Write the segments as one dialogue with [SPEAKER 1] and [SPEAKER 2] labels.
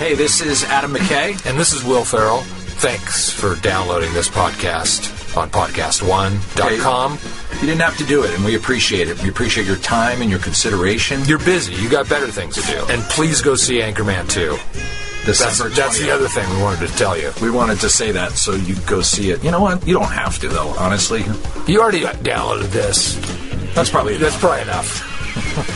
[SPEAKER 1] Hey, this is Adam McKay.
[SPEAKER 2] And this is Will Ferrell. Thanks for downloading this podcast on podcastone.com.
[SPEAKER 1] You didn't have to do it, and we appreciate it. We appreciate your time and your consideration.
[SPEAKER 2] You're busy. You got better things to do. And please go see Anchorman 2. That's the other thing we wanted to tell you.
[SPEAKER 1] We wanted to say that so you go see it. You know what? You don't have to, though, honestly.
[SPEAKER 2] You already downloaded this.
[SPEAKER 1] That's probably
[SPEAKER 2] enough.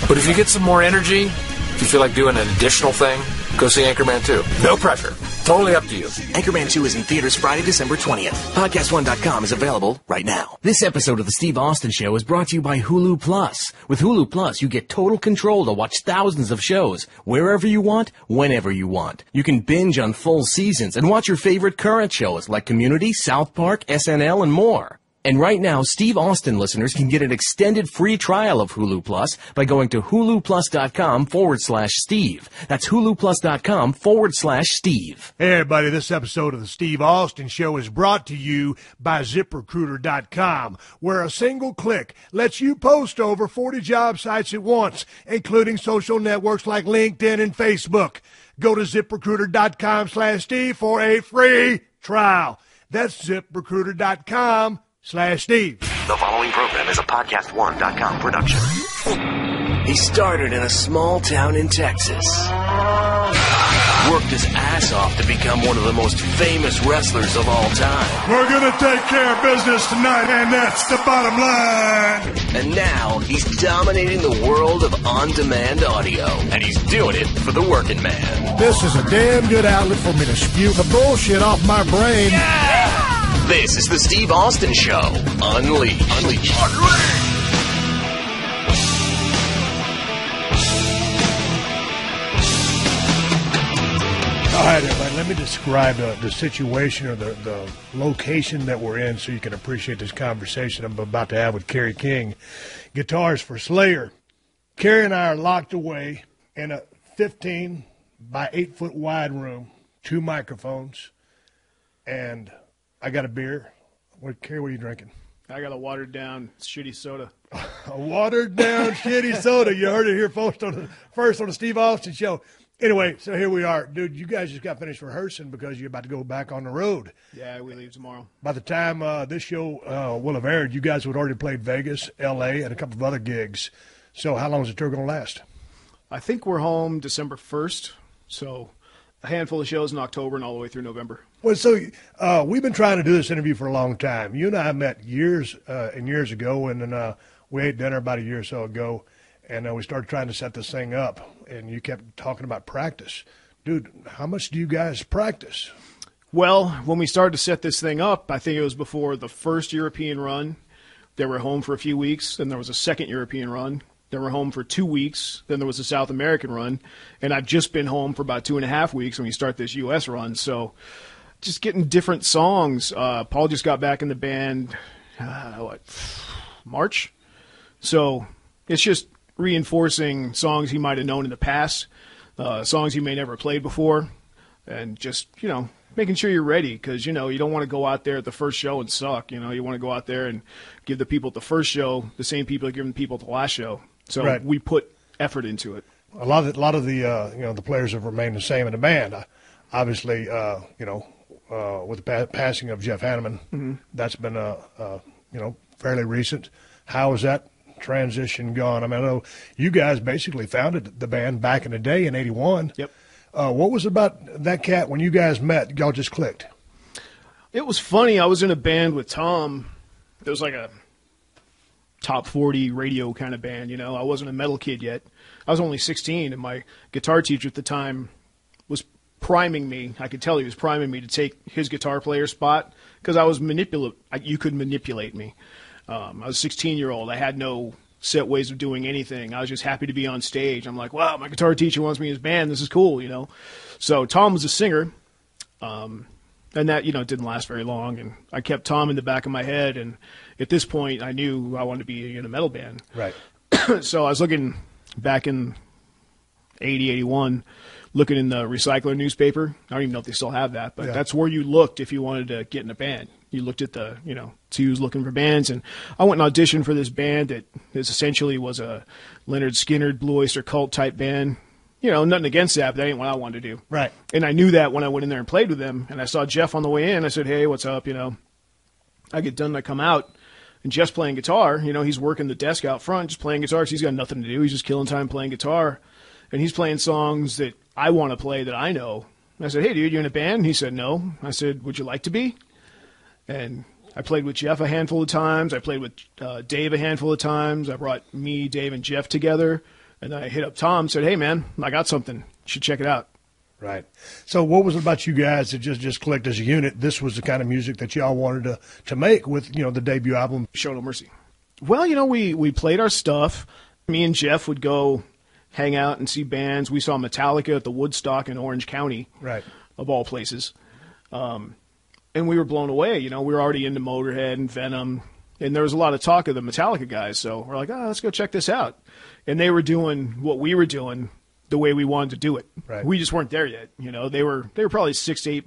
[SPEAKER 2] But if you get some more energy, if you feel like doing an additional thing, go see Anchorman 2. No pressure. Totally up to you.
[SPEAKER 3] Anchorman 2 is in theaters Friday, December 20th. PodcastOne.com is available right now. This episode of The Steve Austin Show is brought to you by Hulu Plus. With Hulu Plus, you get total control to watch thousands of shows, wherever you want, whenever you want. You can binge on full seasons and watch your favorite current shows like Community, South Park, SNL, and more. And right now, Steve Austin listeners can get an extended free trial of Hulu Plus by going to huluplus.com/Steve. That's huluplus.com/Steve.
[SPEAKER 4] Hey, everybody, this episode of the Steve Austin Show is brought to you by ZipRecruiter.com, where a single click lets you post over 40 job sites at once, including social networks like LinkedIn and Facebook. Go to ZipRecruiter.com/Steve for a free trial. That's ZipRecruiter.com/Steve.
[SPEAKER 3] The following program is a PodcastOne.com production. He started in a small town in Texas. Worked his ass off to become one of the most famous wrestlers of all time.
[SPEAKER 4] We're going to take care of business tonight, and that's the bottom line.
[SPEAKER 3] And now he's dominating the world of on-demand audio. And he's doing it for the working man.
[SPEAKER 4] This is a damn good outlet for me to spew the bullshit off my brain.
[SPEAKER 3] Yeah! This is the Steve Austin Show. Unleashed.
[SPEAKER 4] All right, everybody, let me describe the situation or the location that we're in so you can appreciate this conversation I'm about to have with Kerry King, Guitars for Slayer. Kerry and I are locked away in a 15 by 8 foot wide room, 2 microphones, and I got a beer. Kerry, what are you drinking?
[SPEAKER 5] I got a watered-down shitty soda.
[SPEAKER 4] A watered-down shitty soda. You heard it here first on the Steve Austin Show. Anyway, so here we are. Dude, you guys just got finished rehearsing because you're about to go back on the road.
[SPEAKER 5] Yeah, we leave tomorrow.
[SPEAKER 4] By the time this show will have aired, you guys would already played Vegas, L.A., and a couple of other gigs. So how long is the tour going to last?
[SPEAKER 5] I think we're home December 1st, so a handful of shows in October and all the way through November.
[SPEAKER 4] Well, so we've been trying to do this interview for a long time. You and I met years and years ago, and then we ate dinner about a year or so ago, and we started trying to set this thing up, and you kept talking about practice. Dude, how much do you guys practice?
[SPEAKER 5] Well, when we started to set this thing up, I think it was before the first European run. They were home for a few weeks. Then there was a second European run. They were home for 2 weeks. Then there was a South American run. And I've just been home for about 2.5 weeks when we start this U.S. run. So just getting different songs. Paul just got back in the band, March? So it's just reinforcing songs he might have known in the past, songs he may never have played before, and just, making sure you're ready because, you don't want to go out there at the first show and suck. You want to go out there and give the people at the first show the same people that give the people at the last show. So right. We put effort into it.
[SPEAKER 4] A lot of the the players have remained the same in the band. Obviously, with the passing of Jeff Hanneman, that's been fairly recent. How has that transition gone? I mean, I know you guys basically founded the band back in the day in '81.
[SPEAKER 5] Yep.
[SPEAKER 4] What was it about that cat when you guys met? Y'all just clicked.
[SPEAKER 5] It was funny. I was in a band with Tom. It was like a top 40 radio kind of band. I wasn't a metal kid yet. I was only 16, and my guitar teacher at the time was priming me. I could tell he was priming me to take his guitar player spot because I was you could manipulate me. I was a 16-year-old. I had no set ways of doing anything. I was just happy to be on stage. I'm like, wow, my guitar teacher wants me in his band. This is cool, So Tom was a singer, and that, didn't last very long. And I kept Tom in the back of my head, and at this point, I knew I wanted to be in a metal band.
[SPEAKER 4] Right.
[SPEAKER 5] So I was looking back in 80, 81, looking in the Recycler newspaper. I don't even know if they still have that, but that's where you looked if you wanted to get in a band. You looked at the, see who's looking for bands. And I went and auditioned for this band that essentially was a Leonard Skinner, Blue Oyster Cult type band. nothing against that, but that ain't what I wanted to do.
[SPEAKER 4] Right.
[SPEAKER 5] And I knew that when I went in there and played with them, and I saw Jeff on the way in. I said, hey, what's up? I get done, I come out, and Jeff's playing guitar. He's working the desk out front, just playing guitar because he's got nothing to do. He's just killing time playing guitar. And he's playing songs that I want to play that I know. And I said, hey, dude, you in a band? And he said, no. I said, would you like to be? And I played with Jeff a handful of times. I played with Dave a handful of times. I brought me, Dave, and Jeff together. And then I hit up Tom and said, hey, man, I got something. You should check it out.
[SPEAKER 4] Right. So what was it about you guys that just clicked as a unit? This was the kind of music that y'all wanted to make with, the debut album.
[SPEAKER 5] Show No Mercy. Well, we played our stuff. Me and Jeff would go hang out and see bands. We saw Metallica at the Woodstock in Orange County,
[SPEAKER 4] right,
[SPEAKER 5] of all places. And we were blown away. We were already into Motorhead and Venom, and there was a lot of talk of the Metallica guys. So we're like, let's go check this out. And they were doing what we were doing the way we wanted to do it.
[SPEAKER 4] Right.
[SPEAKER 5] We just weren't there yet. They were probably 6 to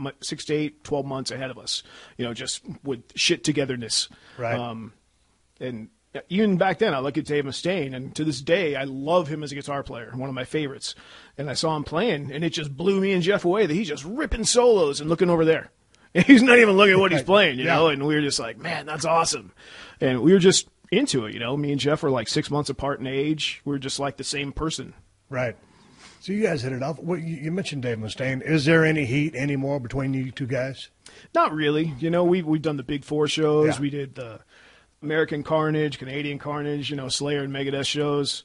[SPEAKER 5] 8, 12 months ahead of us. Just with shit togetherness.
[SPEAKER 4] Right.
[SPEAKER 5] And even back then, I look at Dave Mustaine, and to this day, I love him as a guitar player, one of my favorites. And I saw him playing, and it just blew me and Jeff away that he's just ripping solos and looking over there. And he's not even looking at what he's playing, and we were just like, man, that's awesome. And we were just into it, Me and Jeff were like 6 months apart in age. We were just like the same person.
[SPEAKER 4] Right. So you guys hit it off. Well, you mentioned Dave Mustaine. Is there any heat anymore between you two guys?
[SPEAKER 5] Not really. We've done the Big Four shows.
[SPEAKER 4] Yeah.
[SPEAKER 5] We did the American Carnage, Canadian Carnage, Slayer and Megadeth shows.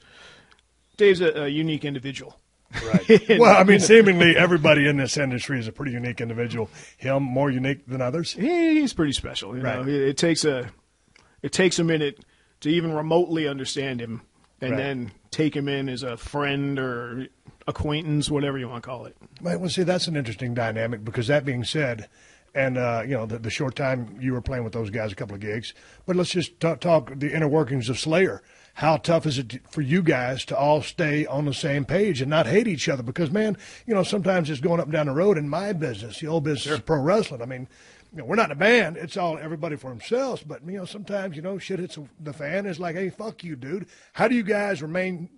[SPEAKER 5] Dave's a unique individual.
[SPEAKER 4] Right. Well, seemingly everybody in this industry is a pretty unique individual. Him more unique than others.
[SPEAKER 5] He's pretty special.
[SPEAKER 4] Right.
[SPEAKER 5] It takes a minute to even remotely understand him, and then take him in as a friend or acquaintance, whatever you want to call it.
[SPEAKER 4] Right. Well, see, that's an interesting dynamic because that being said, and the short time you were playing with those guys, a couple of gigs, but let's just talk the inner workings of Slayer. How tough is it for you guys to all stay on the same page and not hate each other? Because, man, sometimes it's going up and down the road in my business, the old business of pro wrestling. We're not in a band. It's all everybody for themselves. But, sometimes, shit hits the fan. It's like, hey, fuck you, dude. How do you guys remain,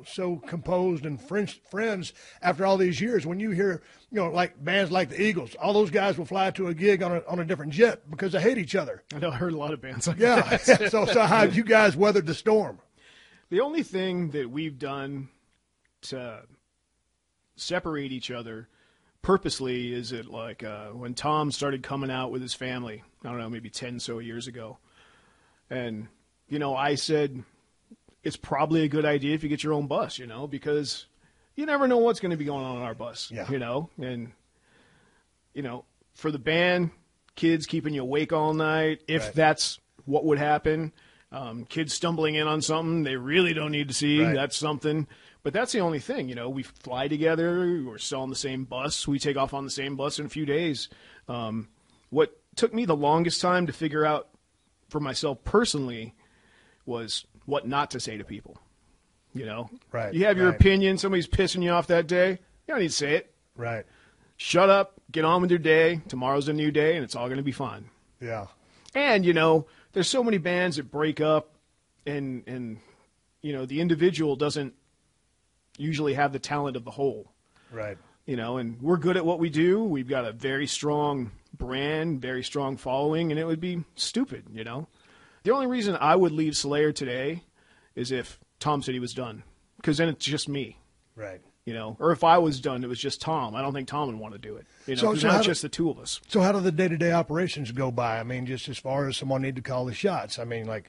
[SPEAKER 4] so composed and friends after all these years? When you hear, like bands like the Eagles, all those guys will fly to a gig on a different jet because they hate each other.
[SPEAKER 5] I know I heard a lot of bands like
[SPEAKER 4] that. Yeah. So how have you guys weathered the storm?
[SPEAKER 5] The only thing that we've done to separate each other purposely is it like when Tom started coming out with his family, I don't know, maybe 10 so years ago. And, I said, it's probably a good idea if you get your own bus, because you never know what's going to be going on our bus, And, for the band, kids keeping you awake all night, if that's what would happen. Kids stumbling in on something they really don't need to see, that's something. But that's the only thing, we fly together, we're still on the same bus, we take off on the same bus in a few days. What took me the longest time to figure out for myself personally was what not to say to people,
[SPEAKER 4] Right.
[SPEAKER 5] You have your opinion, somebody's pissing you off that day, you don't need to say it.
[SPEAKER 4] Right.
[SPEAKER 5] Shut up, get on with your day, tomorrow's a new day, and it's all going to be fine.
[SPEAKER 4] Yeah.
[SPEAKER 5] And, there's so many bands that break up and the individual doesn't usually have the talent of the whole.
[SPEAKER 4] Right.
[SPEAKER 5] And we're good at what we do. We've got a very strong brand, very strong following, and it would be stupid, The only reason I would leave Slayer today is if Tom said he was done, because then it's just me.
[SPEAKER 4] Right.
[SPEAKER 5] Or if I was done, it was just Tom. I don't think Tom would want to do it. Because now it's just the two of us.
[SPEAKER 4] So how do the day-to-day operations go by? Just as far as someone need to call the shots. Hey,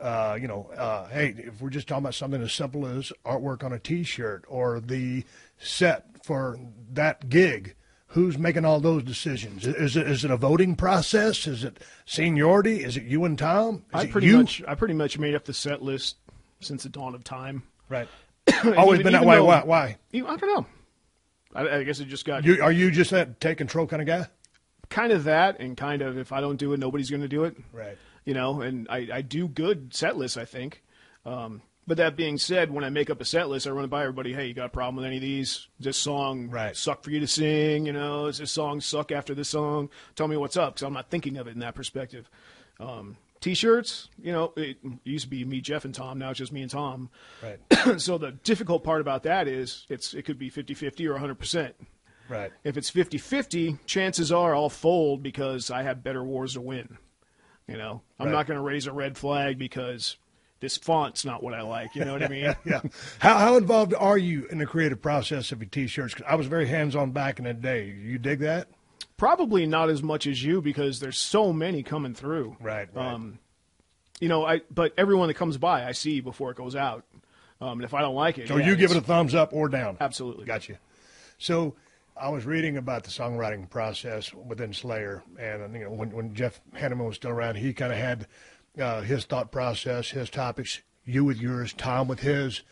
[SPEAKER 4] if we're just talking about something as simple as artwork on a T-shirt or the set for that gig, who's making all those decisions? Is it a voting process? Is it seniority? Is it you and Tom?
[SPEAKER 5] I pretty much made up the set list since the dawn of time.
[SPEAKER 4] Right. Always been that way. Why?
[SPEAKER 5] I don't know. I guess it just got.
[SPEAKER 4] Are you just that take control kind of guy?
[SPEAKER 5] Kind of that, and kind of if I don't do it, nobody's going to do it.
[SPEAKER 4] Right.
[SPEAKER 5] And I do good set lists, I think. But that being said, when I make up a set list, I run it by everybody. Hey, you got a problem with any of these? Does this song suck for you to sing? Does this song suck after this song? Tell me what's up, because I'm not thinking of it in that perspective. T-shirts, it used to be me, Jeff, and Tom. Now it's just me and Tom.
[SPEAKER 4] Right.
[SPEAKER 5] So the difficult part about that is it could be 50-50 or 100%.
[SPEAKER 4] Right.
[SPEAKER 5] If it's 50-50, chances are I'll fold because I have better wars to win. I'm not going to raise a red flag because this font's not what I like. You know what I mean?
[SPEAKER 4] Yeah. How involved are you in the creative process of your T-shirts? 'Cause I was very hands-on back in the day. You dig that?
[SPEAKER 5] Probably not as much as you because there's so many coming through.
[SPEAKER 4] Right.
[SPEAKER 5] But everyone that comes by, I see before it goes out. And if I don't like it,
[SPEAKER 4] So you give it a thumbs up or down?
[SPEAKER 5] Absolutely.
[SPEAKER 4] Gotcha. So I was reading about the songwriting process within Slayer, and when Jeff Hanneman was still around, he kind of had his thought process, his topics, you with yours, Tom with his.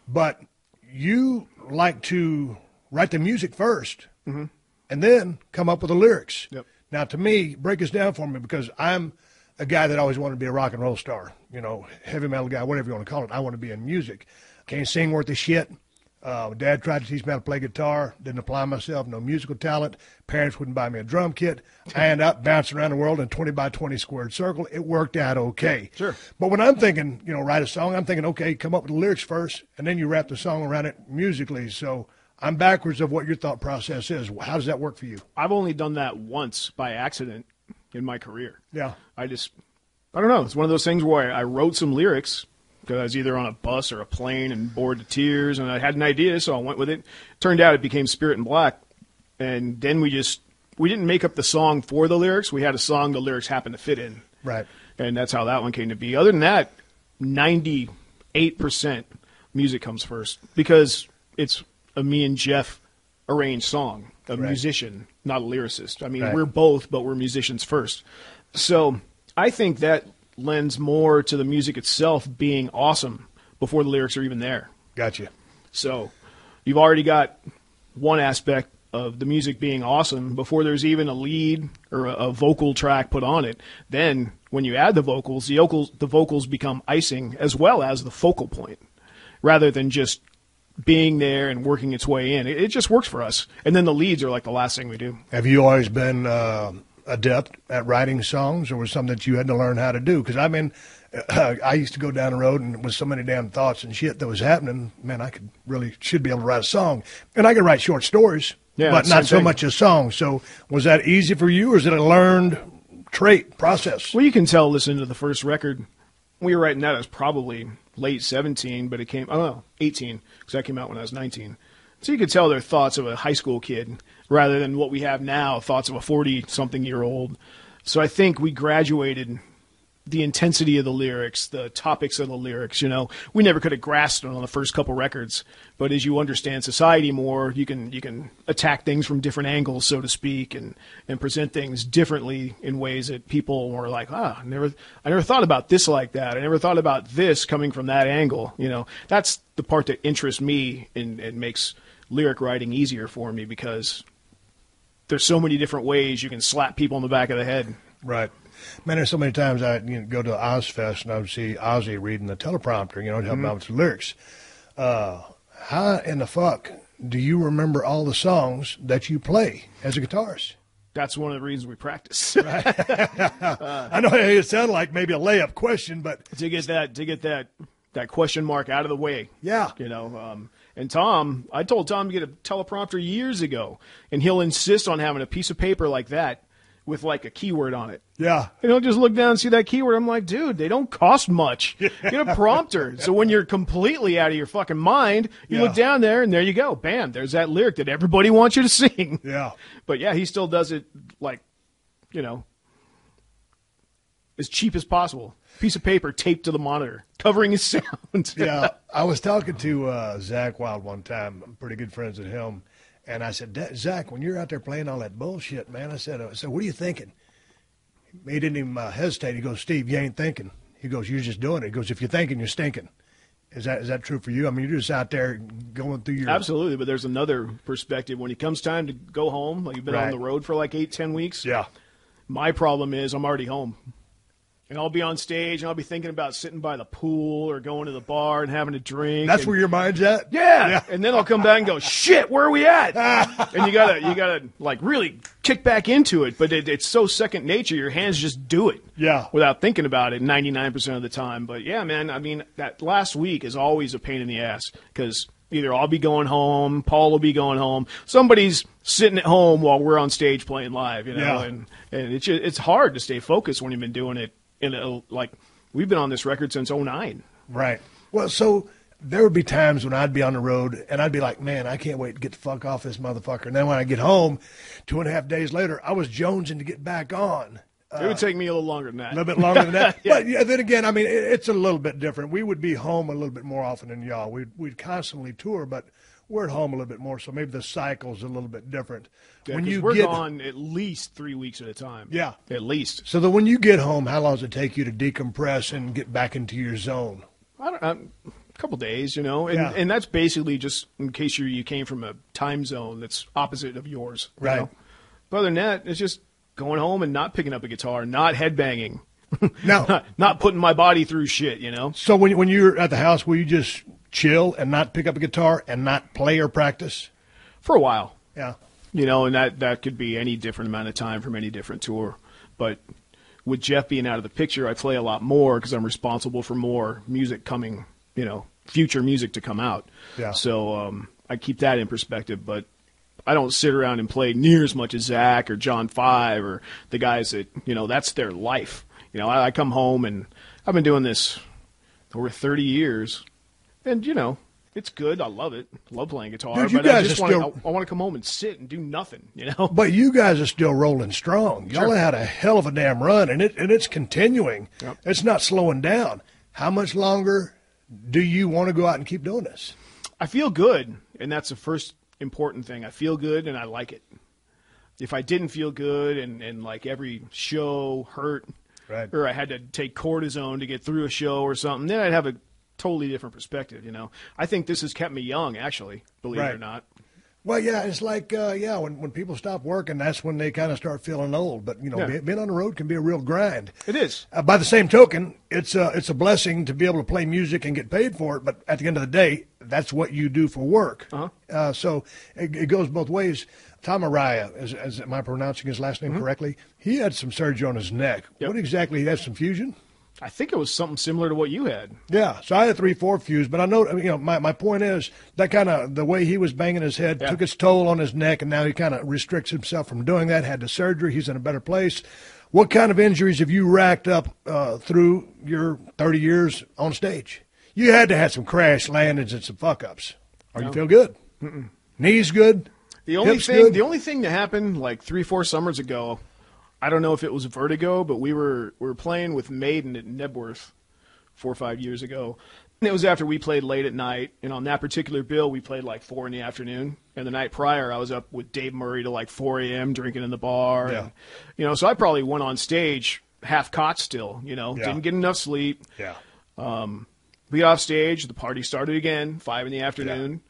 [SPEAKER 4] But you like to write the music first.
[SPEAKER 5] Mm-hmm.
[SPEAKER 4] And then come up with the lyrics.
[SPEAKER 5] Yep.
[SPEAKER 4] Now, to me, break this down for me because I'm a guy that always wanted to be a rock and roll star, heavy metal guy, whatever you want to call it. I want to be in music. Can't sing worth a shit. Dad tried to teach me how to play guitar. Didn't apply myself. No musical talent. Parents wouldn't buy me a drum kit. I ended up bouncing around the world in 20 by 20 squared circle. It worked out okay.
[SPEAKER 5] Sure.
[SPEAKER 4] But when I'm thinking, write a song, I'm thinking, okay, come up with the lyrics first, and then you wrap the song around it musically. So I'm backwards of what your thought process is. How does that work for you?
[SPEAKER 5] I've only done that once by accident in my career.
[SPEAKER 4] Yeah.
[SPEAKER 5] I don't know. It's one of those things where I wrote some lyrics because I was either on a bus or a plane and bored to tears, and I had an idea, so I went with it. Turned out it became Spirit in Black, and then we didn't make up the song for the lyrics. We had a song the lyrics happened to fit in.
[SPEAKER 4] Right.
[SPEAKER 5] And that's how that one came to be. Other than that, 98% music comes first because it's a me and Jeff arranged song, a musician, not a lyricist. I mean, we're both, but we're musicians first. So I think that lends more to the music itself being awesome before the lyrics are even there.
[SPEAKER 4] Gotcha.
[SPEAKER 5] So you've already got one aspect of the music being awesome before there's even a lead or a vocal track put on it. Then when you add the vocals become icing as well as the focal point rather than just being there and working its way in. It just works for us. And then the leads are like the last thing we do.
[SPEAKER 4] Have you always been adept at writing songs, or was something that you had to learn how to do? Because, I used to go down the road and with so many damn thoughts and shit that was happening, man, I should be able to write a song. And I could write short stories, but not so much a song. So was that easy for you, or is it a learned trait, process?
[SPEAKER 5] Well, you can tell listening to the first record. We were writing that as probably late 17, but it came, 18, because that came out when I was 19. So you could tell they're thoughts of a high school kid rather than what we have now, thoughts of a 40-something-year-old. So I think we graduated the intensity of the lyrics, the topics of the lyrics, We never could have grasped it on the first couple records, but as you understand society more, you can attack things from different angles, so to speak, and present things differently in ways that people were like, I never thought about this like that. I never thought about this coming from that angle. That's the part that interests me and makes lyric writing easier for me because there's so many different ways you can slap people in the back of the head.
[SPEAKER 4] Right. Man, there's so many times I go to Ozfest and I would see Ozzy reading the teleprompter, to help him out with the lyrics. How in the fuck do you remember all the songs that you play as a guitarist?
[SPEAKER 5] That's one of the reasons we practice.
[SPEAKER 4] Right. I know it sounded like maybe a layup question, but
[SPEAKER 5] to get that question mark out of the way.
[SPEAKER 4] Yeah.
[SPEAKER 5] And Tom, I told Tom to get a teleprompter years ago, and he'll insist on having a piece of paper like that with like a keyword on it.
[SPEAKER 4] Yeah.
[SPEAKER 5] And he'll just look down and see that keyword. I'm like, dude, they don't cost much. Get a prompter. So when you're completely out of your fucking mind, you look down there and there you go. Bam, there's that lyric that everybody wants you to sing.
[SPEAKER 4] Yeah.
[SPEAKER 5] But yeah, he still does it like, as cheap as possible. Piece of paper taped to the monitor, covering his sound.
[SPEAKER 4] Yeah. I was talking to Zach Wild one time. I'm pretty good friends with him. And I said, Zach, when you're out there playing all that bullshit, man, I said, what are you thinking? He didn't even hesitate. He goes, Steve, you ain't thinking. He goes, you're just doing it. He goes, if you're thinking, you're stinking. Is that true for you? I mean, you're just out there going through your...
[SPEAKER 5] Absolutely, but there's another perspective. When it comes time to go home, like you've been on the road for like 8-10 weeks.
[SPEAKER 4] Yeah.
[SPEAKER 5] My problem is I'm already home. And I'll be on stage, and I'll be thinking about sitting by the pool or going to the bar and having a drink.
[SPEAKER 4] That's where your mind's at?
[SPEAKER 5] Yeah. And then I'll come back and go, shit, where are we at? And you gotta like really kick back into it, but it's so second nature. Your hands just do it.
[SPEAKER 4] Yeah.
[SPEAKER 5] Without thinking about it 99% of the time. But yeah, man, I mean, that last week is always a pain in the ass because either I'll be going home, Paul will be going home, somebody's sitting at home while we're on stage playing live, you know,
[SPEAKER 4] Yeah.
[SPEAKER 5] and it's hard to stay focused when you've been doing it like we've been on this record since 2009.
[SPEAKER 4] Right. Well, so there would be times when I'd be on the road and I'd be like, man, I can't wait to get the fuck off this motherfucker. And then when I get home, 2.5 days later, I was jonesing to get back on.
[SPEAKER 5] It would take me a little longer than that.
[SPEAKER 4] A little bit longer than that.
[SPEAKER 5] Yeah.
[SPEAKER 4] But yeah, then again, I mean, it's a little bit different. We would be home a little bit more often than y'all. We'd constantly tour, but we're at home a little bit more, so maybe the cycle's a little bit different.
[SPEAKER 5] Yeah, we're gone at least 3 weeks at a time.
[SPEAKER 4] Yeah.
[SPEAKER 5] At least.
[SPEAKER 4] So that when you get home, how long does it take you to decompress and get back into your zone?
[SPEAKER 5] A couple days, you know, and,
[SPEAKER 4] Yeah.
[SPEAKER 5] and that's basically just in case you came from a time zone that's opposite of yours. you
[SPEAKER 4] Right.
[SPEAKER 5] know? But other than that, it's just going home and not picking up a guitar, not headbanging,
[SPEAKER 4] No.
[SPEAKER 5] not putting my body through shit, you know.
[SPEAKER 4] So when you're at the house, will you just chill and not pick up a guitar and not play or practice?
[SPEAKER 5] For a while,
[SPEAKER 4] Yeah.
[SPEAKER 5] you know, and that could be any different amount of time from any different tour. But with Jeff being out of the picture, I play a lot more because I'm responsible for more music coming, you know, future music to come out.
[SPEAKER 4] Yeah.
[SPEAKER 5] So I keep that in perspective, but I don't sit around and play near as much as Zach or John Five or the guys that, you know, that's their life. You know, I come home and I've been doing this over 30 years and, you know, it's good. I love it. I love playing guitar,
[SPEAKER 4] Dude, you
[SPEAKER 5] but I
[SPEAKER 4] guys
[SPEAKER 5] just
[SPEAKER 4] are
[SPEAKER 5] want
[SPEAKER 4] still-
[SPEAKER 5] to come home and sit and do nothing, you know?
[SPEAKER 4] But you guys are still rolling strong. Y'all
[SPEAKER 5] Sure.
[SPEAKER 4] had a hell of a damn run, and it's continuing.
[SPEAKER 5] Yep.
[SPEAKER 4] It's not slowing down. How much longer do you want to go out and keep doing this?
[SPEAKER 5] I feel good, and that's the first important thing. I feel good, and I like it. If I didn't feel good and like every show hurt,
[SPEAKER 4] Right.
[SPEAKER 5] or I had to take cortisone to get through a show or something, then I'd have a totally different perspective, you know. I think this has kept me young, actually, believe it
[SPEAKER 4] Right.
[SPEAKER 5] or not.
[SPEAKER 4] Well, yeah, it's like, when people stop working, that's when they kind of start feeling old. But, you know,
[SPEAKER 5] Yeah.
[SPEAKER 4] being on the road can be a real grind.
[SPEAKER 5] It is.
[SPEAKER 4] By the same token, it's a blessing to be able to play music and get paid for it. But at the end of the day, that's what you do for work.
[SPEAKER 5] Uh-huh.
[SPEAKER 4] So it goes both ways. Tom Araya, am I pronouncing his last name correctly? He had some surgery on his neck.
[SPEAKER 5] Yep.
[SPEAKER 4] What exactly? He had some fusion?
[SPEAKER 5] I think it was something similar to what you had.
[SPEAKER 4] Yeah, so I had a 3/4 fuse, but I know, you know, my point is that kind of the way he was banging his head
[SPEAKER 5] Yeah.
[SPEAKER 4] took its toll on his neck, and now he kind of restricts himself from doing that. Had the surgery, he's in a better place. What kind of injuries have you racked up through your 30 years on stage? You had to have some crash landings and some fuck ups. Or you feel good? Knees good?
[SPEAKER 5] The only
[SPEAKER 4] Hips
[SPEAKER 5] thing,
[SPEAKER 4] good?
[SPEAKER 5] the only thing that happened like 3-4 summers ago, I don't know if it was vertigo, but we were playing with Maiden at Nebworth 4 or 5 years ago. And it was after we played late at night, and on that particular bill, we played like 4 in the afternoon. And the night prior, I was up with Dave Murray to like 4 a.m. drinking in the bar.
[SPEAKER 4] Yeah.
[SPEAKER 5] And, you know, so I probably went on stage half caught still. You know,
[SPEAKER 4] Yeah.
[SPEAKER 5] didn't get enough sleep.
[SPEAKER 4] Yeah.
[SPEAKER 5] We got off stage. The party started again, 5 in the afternoon.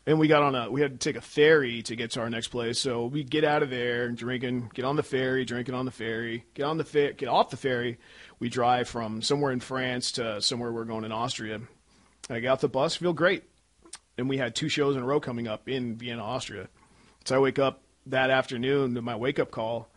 [SPEAKER 5] And we had to take a ferry to get to our next place. So we get out of there and drinking, get on the ferry, drinking on the ferry, get off the ferry. We drive from somewhere in France to somewhere we're going in Austria. And I got off the bus, feel great. And we had 2 shows in a row coming up in Vienna, Austria. So I wake up that afternoon to my wake-up call.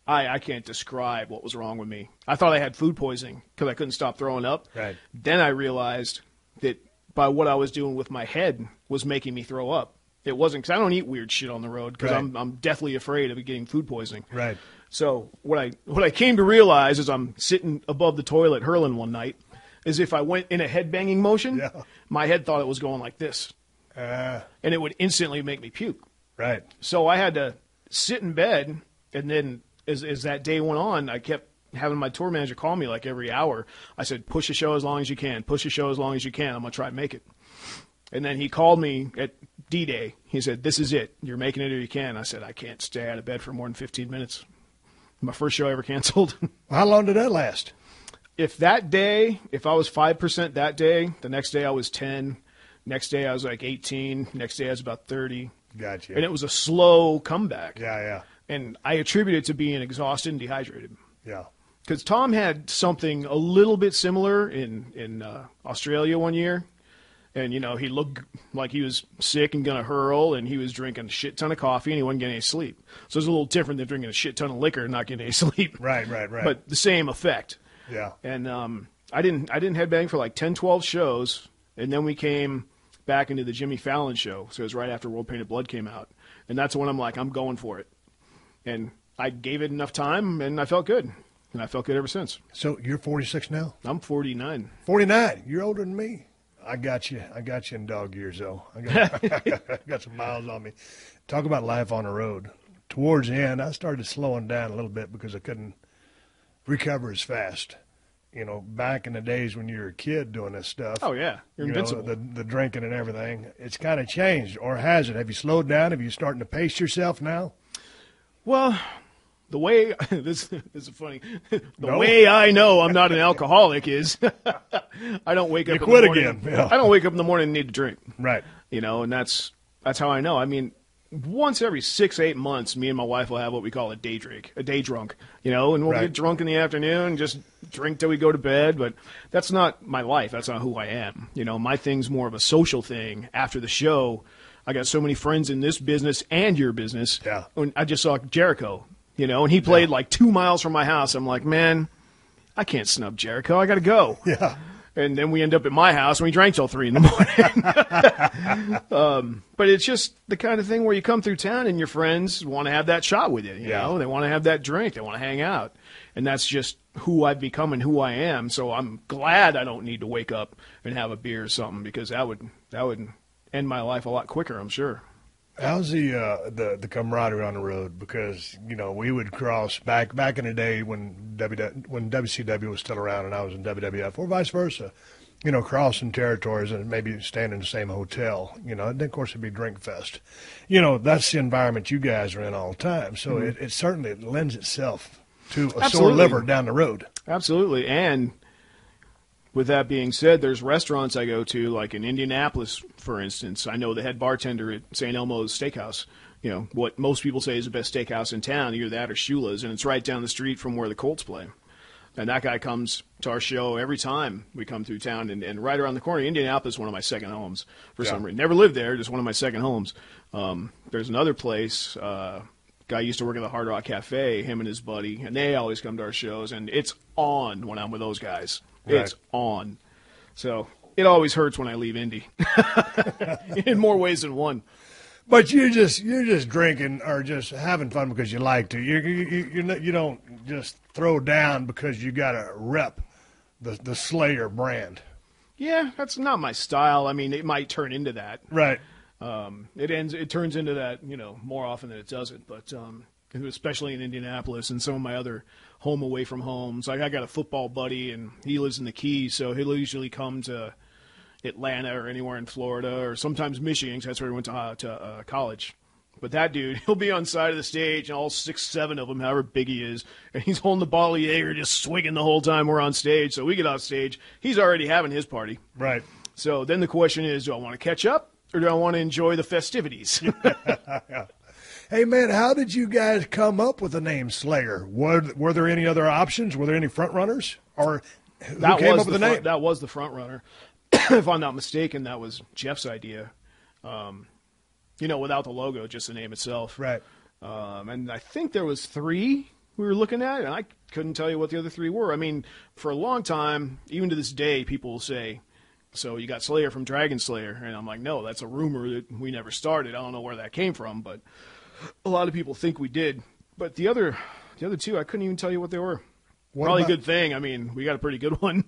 [SPEAKER 5] I can't describe what was wrong with me. I thought I had food poisoning because I couldn't stop throwing up.
[SPEAKER 4] Right.
[SPEAKER 5] Then I realized that by what I was doing with my head was making me throw up. It wasn't because I don't eat weird shit on the road because
[SPEAKER 4] Right.
[SPEAKER 5] I'm deathly afraid of getting food poisoning.
[SPEAKER 4] Right.
[SPEAKER 5] So what I came to realize is I'm sitting above the toilet hurling one night, is if I went in a head banging motion,
[SPEAKER 4] Yeah.
[SPEAKER 5] my head thought it was going like this, and it would instantly make me puke.
[SPEAKER 4] Right.
[SPEAKER 5] So I had to sit in bed, and then as that day went on, I kept having my tour manager call me like every hour. I said, push the show as long as you can. Push the show as long as you can. I'm going to try and make it. And then he called me at D-Day. He said, this is it. You're making it or you can. I said, I can't stay out of bed for more than 15 minutes. My first show ever canceled.
[SPEAKER 4] How long did that last?
[SPEAKER 5] If I was 5% that day, the next day I was 10. Next day I was like 18. Next day I was about 30.
[SPEAKER 4] Gotcha.
[SPEAKER 5] And it was a slow comeback.
[SPEAKER 4] Yeah.
[SPEAKER 5] And I attribute it to being exhausted and dehydrated.
[SPEAKER 4] Yeah.
[SPEAKER 5] Because Tom had something a little bit similar in Australia one year, And, you know, he looked like he was sick and going to hurl, and he was drinking a shit ton of coffee, and he wasn't getting any sleep. So it's a little different than drinking a shit ton of liquor and not getting any sleep.
[SPEAKER 4] Right.
[SPEAKER 5] But the same effect.
[SPEAKER 4] Yeah.
[SPEAKER 5] And I didn't headbang for like 10, 12 shows, and then we came back into the Jimmy Fallon show. So it was right after World Painted Blood came out. And that's when I'm like, I'm going for it. And I gave it enough time, and I felt good. And I felt good ever since.
[SPEAKER 4] So you're 46 now?
[SPEAKER 5] I'm 49.
[SPEAKER 4] 49. You're older than me. I got you in dog years, though. I got some miles on me. Talk about life on the road. Towards the end, I started slowing down a little bit because I couldn't recover as fast. You know, back in the days when you were a kid doing this stuff.
[SPEAKER 5] Oh, yeah. You're invincible.
[SPEAKER 4] The drinking and everything. It's kind of changed, or has it? Have you slowed down? Have you starting to pace yourself now?
[SPEAKER 5] Well, the way this is funny. Way I know I'm not an alcoholic is I don't wake up.
[SPEAKER 4] You quit
[SPEAKER 5] in the morning,
[SPEAKER 4] again. Yeah.
[SPEAKER 5] I don't wake up in the morning and need to drink.
[SPEAKER 4] Right.
[SPEAKER 5] You know, and that's how I know. I mean, once every 6-8 months, me and my wife will have what we call a day drunk. You know, and we'll get drunk in the afternoon, just drink till we go to bed. But that's not my life. That's not who I am. You know, my thing's more of a social thing. After the show, I got so many friends in this business and your business.
[SPEAKER 4] Yeah.
[SPEAKER 5] When I just saw Jericho. You know, and he played like 2 miles from my house. I'm like, man, I can't snub Jericho. I got to go.
[SPEAKER 4] Yeah.
[SPEAKER 5] And then we end up at my house and we drank till 3 in the morning. But it's just the kind of thing where you come through town and your friends want to have that shot with you. You know, they want to have that drink. They want to hang out. And that's just who I've become and who I am. So I'm glad I don't need to wake up and have a beer or something, because that would end my life a lot quicker, I'm sure.
[SPEAKER 4] How's the camaraderie on the road? Because, you know, we would cross back in the day when WCW was still around and I was in WWF, or vice versa, you know, crossing territories and maybe staying in the same hotel, you know, and then of course it'd be Drink Fest. You know, that's the environment you guys are in all the time. So it certainly lends itself to a sore liver down the road. Absolutely.
[SPEAKER 5] And with that being said, there's restaurants I go to, like in Indianapolis, for instance. I know the head bartender at St. Elmo's Steakhouse. You know, what most people say is the best steakhouse in town, either that or Shula's, and it's right down the street from where the Colts play. And that guy comes to our show every time we come through town, and right around the corner. Indianapolis is one of my second homes for some reason. Never lived there, just one of my second homes. There's another place, guy used to work at the Hard Rock Cafe, him and his buddy, and they always come to our shows, and it's on when I'm with those guys. Right. It's on. So it always hurts when I leave Indy in more ways than one.
[SPEAKER 4] But you're just drinking or just having fun because you like to. You don't just throw down because you got to rep the Slayer brand.
[SPEAKER 5] Yeah, that's not my style. I mean, it might turn into that.
[SPEAKER 4] Right.
[SPEAKER 5] It turns into that, you know, more often than it doesn't. But especially in Indianapolis and some of my other home away from homes. Like I got a football buddy, and he lives in the Keys, so he'll usually come to Atlanta or anywhere in Florida, or sometimes Michigan, because that's where he went to college. But that dude, he'll be on side of the stage, and all 6, 7 of them, however big he is, and he's holding the bottle of Jaeger, just swigging the whole time we're on stage. So we get off stage, he's already having his party.
[SPEAKER 4] Right.
[SPEAKER 5] So then the question is, do I want to catch up, or do I want to enjoy the festivities?
[SPEAKER 4] Hey, man, how did you guys come up with the name Slayer? Were there any other options? Were there any front runners? Or who came up with the name?
[SPEAKER 5] That was the front runner. If I'm not mistaken, that was Jeff's idea. You know, without the logo, just the name itself.
[SPEAKER 4] Right.
[SPEAKER 5] And I think there was 3 we were looking at, and I couldn't tell you what the other 3 were. I mean, for a long time, even to this day, people will say, so you got Slayer from Dragon Slayer. And I'm like, no, that's a rumor that we never started. I don't know where that came from, but a lot of people think we did. But the other 2, I couldn't even tell you what they were. Probably a good thing. I mean, we got a pretty good one.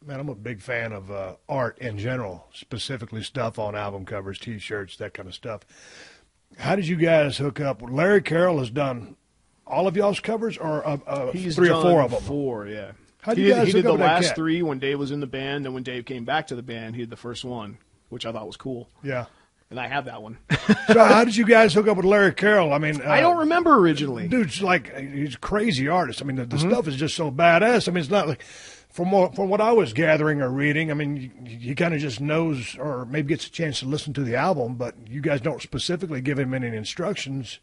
[SPEAKER 4] Man, I'm a big fan of art in general, specifically stuff on album covers, T-shirts, that kind of stuff. How did you guys hook up? Larry Carroll has done all of y'all's covers, or 3 or 4 of them?
[SPEAKER 5] 4, yeah.
[SPEAKER 4] How did you guys
[SPEAKER 5] he did
[SPEAKER 4] hook
[SPEAKER 5] the
[SPEAKER 4] up
[SPEAKER 5] last 3 when Dave was in the band, and when Dave came back to the band, he did the first one, which I thought was cool.
[SPEAKER 4] Yeah.
[SPEAKER 5] And I have that one.
[SPEAKER 4] So how did you guys hook up with Larry Carroll? I mean,
[SPEAKER 5] I don't remember originally.
[SPEAKER 4] Dude's like, he's a crazy artist. I mean, the stuff is just so badass. I mean, it's not like, from what I was gathering or reading, I mean, he kind of just knows, or maybe gets a chance to listen to the album, but you guys don't specifically give him any instructions.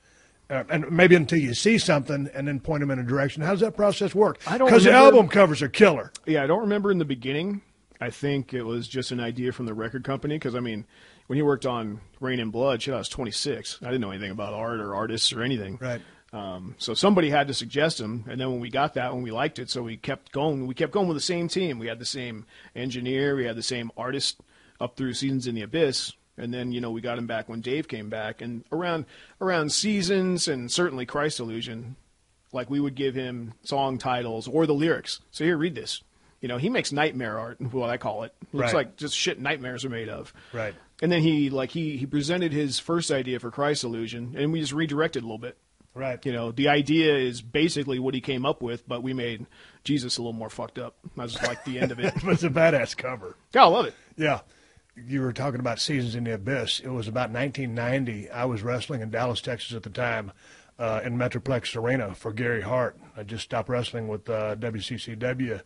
[SPEAKER 4] And maybe until you see something and then point him in a direction. How does that process work?
[SPEAKER 5] I don't
[SPEAKER 4] Because the
[SPEAKER 5] remember.
[SPEAKER 4] album covers are killer.
[SPEAKER 5] Yeah, I don't remember in the beginning. I think it was just an idea from the record company because, I mean, when he worked on Rain and Blood, shit, I was 26. I didn't know anything about art or artists or anything.
[SPEAKER 4] Right.
[SPEAKER 5] So somebody had to suggest him, and then when we got that, when we liked it, so we kept going. We kept going with the same team. We had the same engineer. We had the same artist up through Seasons in the Abyss. And then, we got him back when Dave came back. And around Seasons and certainly Christ Illusion, like we would give him song titles or the lyrics. So here, read this. He makes nightmare art, what I call it. Looks like just shit nightmares are made of.
[SPEAKER 4] Right.
[SPEAKER 5] And then he presented his first idea for Christ Illusion, and we just redirected a little bit.
[SPEAKER 4] Right.
[SPEAKER 5] The idea is basically what he came up with, but we made Jesus a little more fucked up. I just like the end of it.
[SPEAKER 4] It's a badass cover.
[SPEAKER 5] Yeah, I love it.
[SPEAKER 4] Yeah. You were talking about Seasons in the Abyss. It was about 1990. I was wrestling in Dallas, Texas at the time in Metroplex Arena for Gary Hart. I just stopped wrestling with WCCW.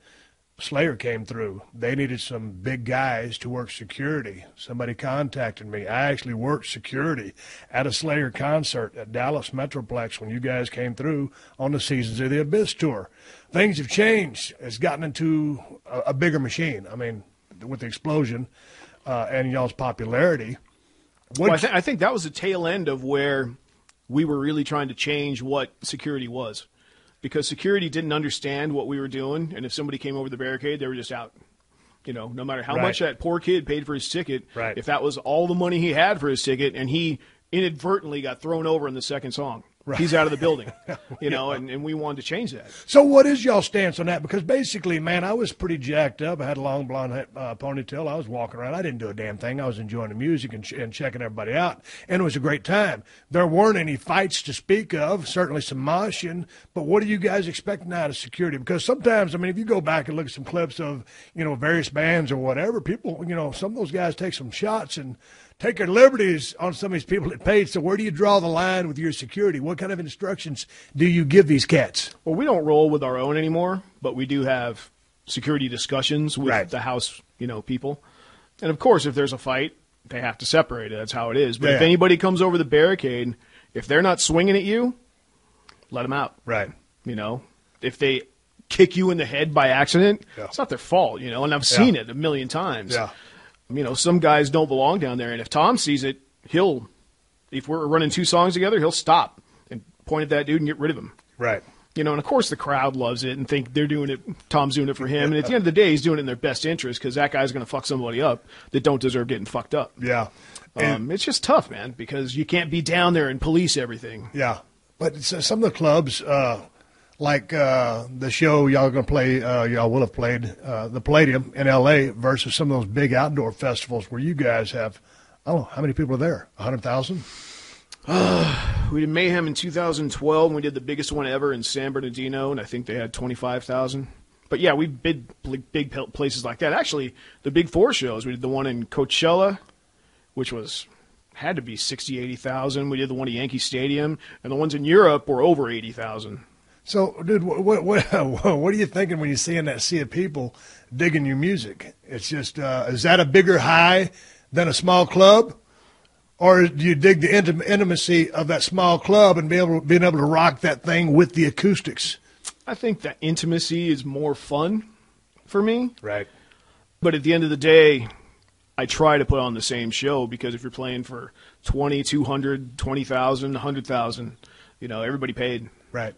[SPEAKER 4] Slayer came through. They needed some big guys to work security. Somebody contacted me. I actually worked security at a Slayer concert at Dallas Metroplex when you guys came through on the Seasons of the Abyss tour. Things have changed. It's gotten into a bigger machine. I mean, with the explosion and y'all's popularity.
[SPEAKER 5] Well, I think that was the tail end of where we were really trying to change what security was. Because security didn't understand what we were doing, and if somebody came over the barricade, they were just out. No matter how much that poor kid paid for his ticket, if that was all the money he had for his ticket, and he inadvertently got thrown over in the second song, he's out of the building. And we wanted to change that.
[SPEAKER 4] So what is y'all's stance on that? Because basically, man, I was pretty jacked up. I had a long blonde ponytail. I was walking around. I didn't do a damn thing. I was enjoying the music and checking everybody out, and it was a great time. There weren't any fights to speak of, certainly some moshing, but what are you guys expecting out of security? Because sometimes, I mean, if you go back and look at some clips of, various bands or whatever, people, some of those guys take some shots and take their liberties on some of these people that paid. So where do you draw the line with your security? What kind of instructions do you give these cats?
[SPEAKER 5] Well, we don't roll with our own anymore, but we do have security discussions with the house, people. And, of course, if there's a fight, they have to separate it. That's how it is. But if anybody comes over the barricade, if they're not swinging at you, let them out.
[SPEAKER 4] Right.
[SPEAKER 5] If they kick you in the head by accident, it's not their fault, and I've seen it a million times.
[SPEAKER 4] Yeah.
[SPEAKER 5] Some guys don't belong down there, and if Tom sees it, if we're running two songs together, he'll stop and point at that dude and get rid of him.
[SPEAKER 4] Right.
[SPEAKER 5] And of course the crowd loves it and think they're doing it, Tom's doing it for him, and at the end of the day, he's doing it in their best interest because that guy's going to fuck somebody up that don't deserve getting fucked up.
[SPEAKER 4] Yeah.
[SPEAKER 5] It's just tough, man, because you can't be down there and police everything.
[SPEAKER 4] Yeah. But some of the clubs, like the show y'all going to play, y'all will have played, the Palladium in L.A. versus some of those big outdoor festivals where you guys have, I don't know, how many people are there? 100,000?
[SPEAKER 5] We did Mayhem in 2012, and we did the biggest one ever in San Bernardino, and I think they had 25,000. But, yeah, we bid big places like that. Actually, the Big Four shows, we did the one in Coachella, which had to be 60,000, 80,000. We did the one at Yankee Stadium, and the ones in Europe were over 80,000.
[SPEAKER 4] So, dude, what are you thinking when you see in that sea of people digging your music? It's just, is that a bigger high than a small club? Or do you dig the intimacy of that small club and being able to rock that thing with the acoustics?
[SPEAKER 5] I think that intimacy is more fun for me.
[SPEAKER 4] Right.
[SPEAKER 5] But at the end of the day, I try to put on the same show because if you're playing for 20, 200, 20,000, 100,000, everybody paid.
[SPEAKER 4] Right.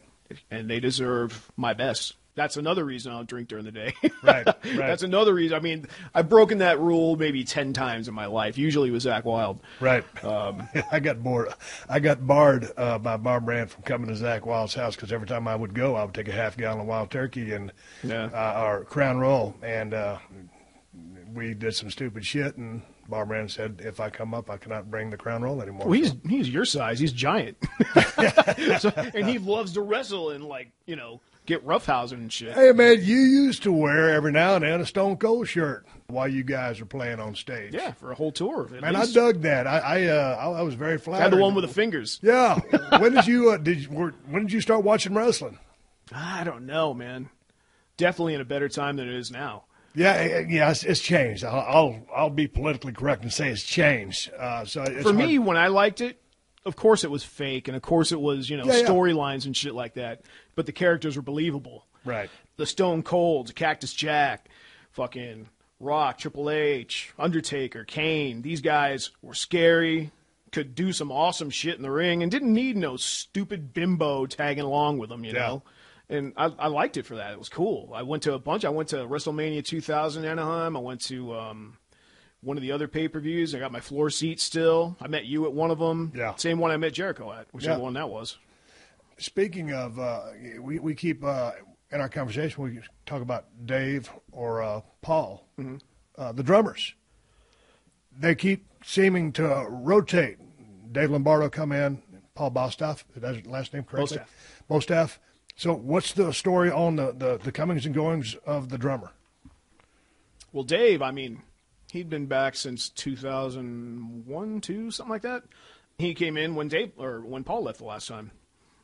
[SPEAKER 5] And they deserve my best. That's another reason I don't drink during the day.
[SPEAKER 4] Right.
[SPEAKER 5] That's another reason. I mean, I've broken that rule maybe 10 times in my life, usually with Zakk Wylde.
[SPEAKER 4] Right. I got bored. I got barred by Bar Brand from coming to Zakk Wylde's house because every time I would go, I would take a half gallon of wild turkey and our Crown Royal, and we did some stupid shit, and Bar Brand said, if I come up, I cannot bring the Crown Royal anymore.
[SPEAKER 5] Well, he's your size. He's giant. And he loves to wrestle and, get roughhousing and shit.
[SPEAKER 4] Hey, man, you used to wear every now and then a Stone Cold shirt while you guys were playing on stage.
[SPEAKER 5] Yeah, for a whole tour.
[SPEAKER 4] Man, I dug that. I was very flattered.
[SPEAKER 5] Had the one with the fingers.
[SPEAKER 4] Yeah. When did you start watching wrestling?
[SPEAKER 5] I don't know, man. Definitely in a better time than it is now.
[SPEAKER 4] Yeah, it's changed. I'll be politically correct and say it's changed. For
[SPEAKER 5] me, when I liked it, of course it was fake, and of course it was storylines and shit like that. But the characters were believable.
[SPEAKER 4] Right.
[SPEAKER 5] The Stone Cold, Cactus Jack, fucking Rock, Triple H, Undertaker, Kane. These guys were scary, could do some awesome shit in the ring, and didn't need no stupid bimbo tagging along with them, you know? And I liked it for that. It was cool. I went to a bunch. I went to WrestleMania 2000 in Anaheim. I went to one of the other pay-per-views. I got my floor seat still. I met you at one of them.
[SPEAKER 4] Yeah.
[SPEAKER 5] Same one I met Jericho at, whichever one that was.
[SPEAKER 4] Speaking of, we keep in our conversation, we talk about Dave or Paul, the drummers. They keep seeming to rotate. Dave Lombardo come in, Paul Bostaff, is that his last name correctly? Bostaff. So what's the story on the comings and goings of the drummer?
[SPEAKER 5] Well, Dave, I mean, he'd been back since 2001, 2, something like that. He came in when Paul left the last time.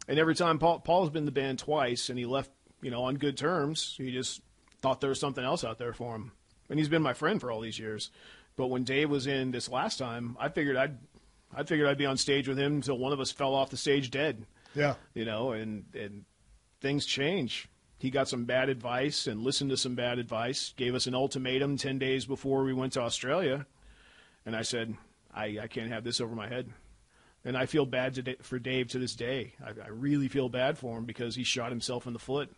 [SPEAKER 5] And every time Paul's been in the band twice, and he left, on good terms. He just thought there was something else out there for him. And he's been my friend for all these years. But when Dave was in this last time, I figured I'd be on stage with him until one of us fell off the stage dead.
[SPEAKER 4] Yeah.
[SPEAKER 5] And things change. He got some bad advice and listened to some bad advice, gave us an ultimatum 10 days before we went to Australia. And I said, I can't have this over my head. And I feel bad for Dave to this day. I really feel bad for him because he shot himself in the foot.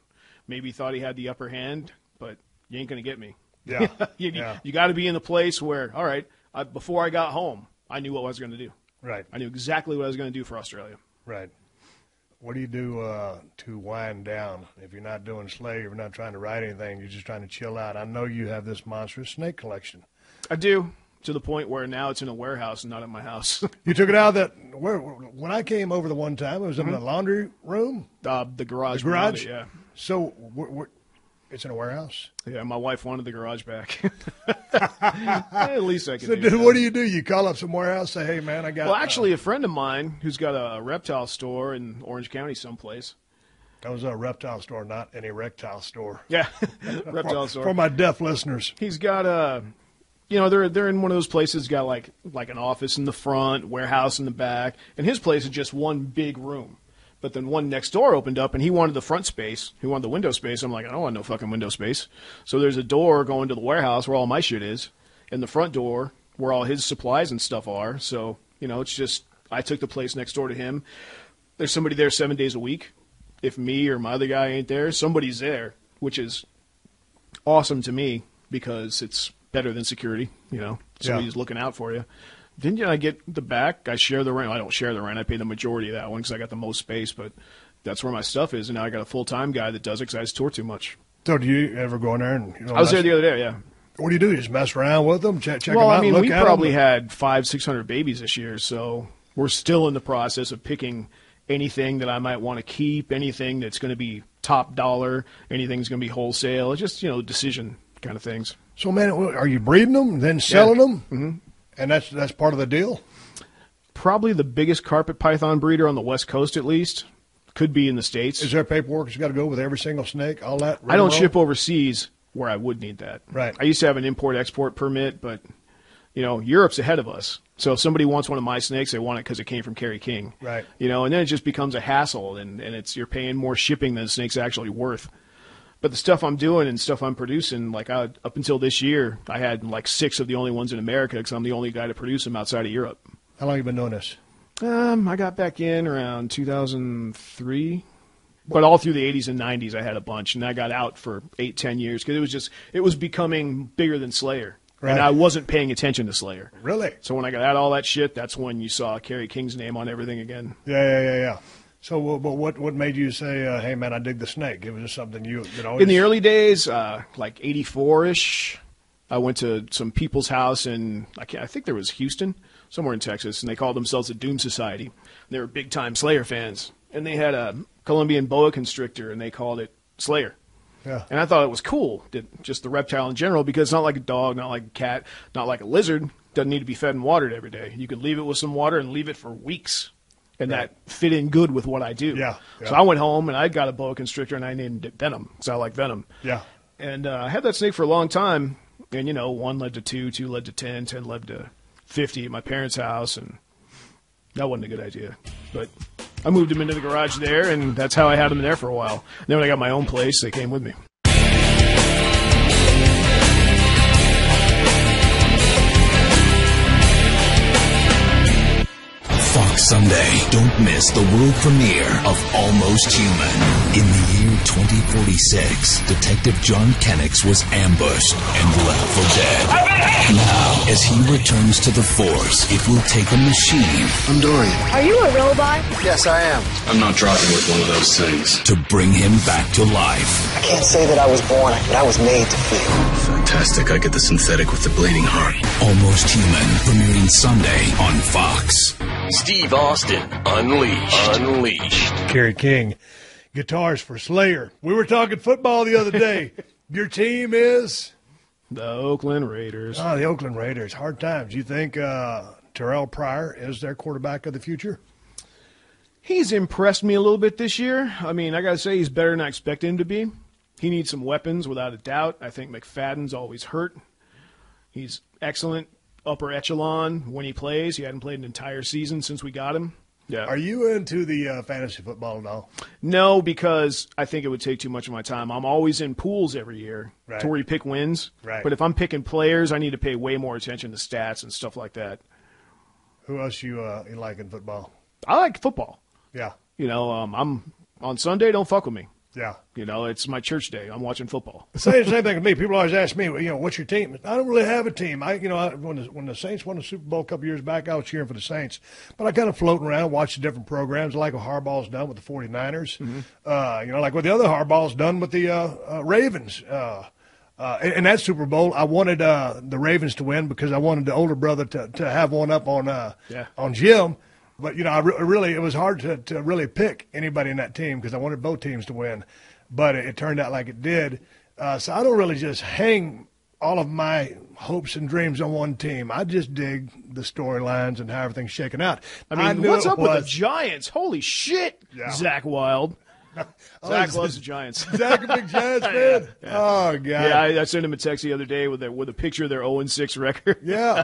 [SPEAKER 5] Maybe he thought he had the upper hand, but you ain't going to get me.
[SPEAKER 4] Yeah.
[SPEAKER 5] You got to be in the place where, all right, before I got home, I knew what I was going to do.
[SPEAKER 4] Right.
[SPEAKER 5] I knew exactly what I was going to do for Australia.
[SPEAKER 4] Right. What do you do to wind down? If you're not doing Slayer, you're not trying to write anything, you're just trying to chill out. I know you have this monstrous snake collection.
[SPEAKER 5] I do, to the point where now it's in a warehouse and not at my house.
[SPEAKER 4] You took it out of when I came over the one time, it was in the laundry room?
[SPEAKER 5] The garage.
[SPEAKER 4] The garage?
[SPEAKER 5] It, yeah.
[SPEAKER 4] So it's in a warehouse?
[SPEAKER 5] Yeah, my wife wanted the garage back. At least I can do that.
[SPEAKER 4] What do? You call up some warehouse, say, hey, man, I got...
[SPEAKER 5] Well, actually, a friend of mine who's got a reptile store in Orange County someplace.
[SPEAKER 4] That was a reptile store, not an erectile store.
[SPEAKER 5] Yeah, reptile store.
[SPEAKER 4] For my deaf listeners.
[SPEAKER 5] He's got a... they're in one of those places, got like an office in the front, warehouse in the back, and his place is just one big room. But then one next door opened up, and he wanted the front space. He wanted the window space. I'm like, I don't want no fucking window space. So there's a door going to the warehouse where all my shit is, and the front door where all his supplies and stuff are. So, it's just, I took the place next door to him. There's somebody there 7 days a week. If me or my other guy ain't there, somebody's there, which is awesome to me because it's better than security, Somebody's looking out for you. Didn't I get the back? I share the rent. I don't share the rent. I pay the majority of that one because I got the most space, but that's where my stuff is, and now I got a full-time guy that does it because I just tour too much.
[SPEAKER 4] So do you ever go in there and...
[SPEAKER 5] I was there the other day, yeah.
[SPEAKER 4] What do you do? You just mess around with them, check them out,
[SPEAKER 5] look at them? Well, we probably
[SPEAKER 4] them?
[SPEAKER 5] had 500-600 babies this year, so we're still in the process of picking anything that I might want to keep, anything that's going to be top dollar, anything that's going to be wholesale. It's just, decision kind of things.
[SPEAKER 4] So, man, are you breeding them, then selling them?
[SPEAKER 5] Mm-hmm.
[SPEAKER 4] And that's part of the deal?
[SPEAKER 5] Probably the biggest carpet python breeder on the West Coast, at least. Could be in the States.
[SPEAKER 4] Is there paperwork that's got to go with every single snake, all that?
[SPEAKER 5] I don't ship overseas where I would need that.
[SPEAKER 4] Right.
[SPEAKER 5] I used to have an import-export permit, but, Europe's ahead of us. So if somebody wants one of my snakes, they want it because it came from Kerry King.
[SPEAKER 4] Right.
[SPEAKER 5] And then it just becomes a hassle, and you're paying more shipping than the snake's actually worth. But the stuff I'm doing and stuff I'm producing, like up until this year, I had like 6 of the only ones in America because I'm the only guy to produce them outside of Europe.
[SPEAKER 4] How long have you been doing this?
[SPEAKER 5] I got back in around 2003. But all through the 80s and 90s, I had a bunch. And I got out for 8-10 years because it was becoming bigger than Slayer. Right. And I wasn't paying attention to Slayer.
[SPEAKER 4] Really?
[SPEAKER 5] So when I got out all that shit, that's when you saw Kerry King's name on everything again.
[SPEAKER 4] Yeah. So, but what made you say, "Hey, man, I dig the snake"? It was just something you always...
[SPEAKER 5] In the early days, like 84-ish, I went to some people's house in I think there was Houston, somewhere in Texas, and they called themselves the Doom Society. They were big time Slayer fans, and they had a Colombian boa constrictor, and they called it Slayer.
[SPEAKER 4] Yeah.
[SPEAKER 5] And I thought it was cool, just the reptile in general, because it's not like a dog, not like a cat, not like a lizard. Doesn't need to be fed and watered every day. You could leave it with some water and leave it for weeks. And that fit in good with what I do.
[SPEAKER 4] Yeah.
[SPEAKER 5] So I went home, and I got a boa constrictor, and I named it Venom, because I like venom.
[SPEAKER 4] Yeah.
[SPEAKER 5] And I had that snake for a long time. And, 1 led to 2, 2 led to 10, 10 led to 50 at my parents' house. And that wasn't a good idea. But I moved them into the garage there, and that's how I had them there for a while. And then when I got my own place, they came with me.
[SPEAKER 6] Next Sunday, don't miss the world premiere of Almost Human. In the year 2046, Detective John Kennicks was ambushed and left for dead. Now, as he returns to the force, it will take a machine.
[SPEAKER 7] I'm Dorian.
[SPEAKER 8] Are you a robot?
[SPEAKER 7] Yes, I am. I'm not driving with one of those things.
[SPEAKER 6] To bring him back to life.
[SPEAKER 9] I can't say that I was born, but I was made to feel.
[SPEAKER 7] Fantastic. I get the synthetic with the bleeding heart.
[SPEAKER 6] Almost Human, premiering Sunday on Fox.
[SPEAKER 10] Steve Austin, Unleashed.
[SPEAKER 4] Kerry King, guitars for Slayer. We were talking football the other day. Your team is?
[SPEAKER 5] The Oakland Raiders.
[SPEAKER 4] Oh, the Oakland Raiders. Hard times. You think Terrell Pryor is their quarterback of the future?
[SPEAKER 5] He's impressed me a little bit this year. I mean, I got to say he's better than I expected him to be. He needs some weapons, without a doubt. I think McFadden's always hurt. He's excellent, upper echelon when he plays. He hadn't played an entire season since we got him. Yeah.
[SPEAKER 4] Are you into the fantasy football at all?
[SPEAKER 5] No, because I think it would take too much of my time. I'm always in pools every year to where you pick wins.
[SPEAKER 4] Right.
[SPEAKER 5] But if I'm picking players, I need to pay way more attention to stats and stuff like that.
[SPEAKER 4] Who else you like in football?
[SPEAKER 5] I like football.
[SPEAKER 4] Yeah.
[SPEAKER 5] You know, I'm on Sunday, don't fuck with me.
[SPEAKER 4] Yeah.
[SPEAKER 5] You know, it's my church day. I'm watching football.
[SPEAKER 4] Same thing with me. People always ask me, what's your team? I don't really have a team. When the Saints won the Super Bowl a couple years back, I was cheering for the Saints. But I kind of floating around, watching different programs, like what Harbaugh's done with the 49ers. Mm-hmm. Like what the other Harbaugh's done with the Ravens. In that Super Bowl, I wanted the Ravens to win because I wanted the older brother to have one up on Jim. But, it was hard to really pick anybody in that team because I wanted both teams to win. But it turned out like it did. So I don't really just hang all of my hopes and dreams on one team. I just dig the storylines and how everything's shaking out.
[SPEAKER 5] I mean, what's up with the Giants? Holy shit, yeah. Zach Wild. Zach loves the Giants.
[SPEAKER 4] Zach a big Giants fan?
[SPEAKER 5] Yeah.
[SPEAKER 4] Oh, God.
[SPEAKER 5] Yeah, I sent him a text the other day with a picture of their 0-6 record.
[SPEAKER 4] Yeah.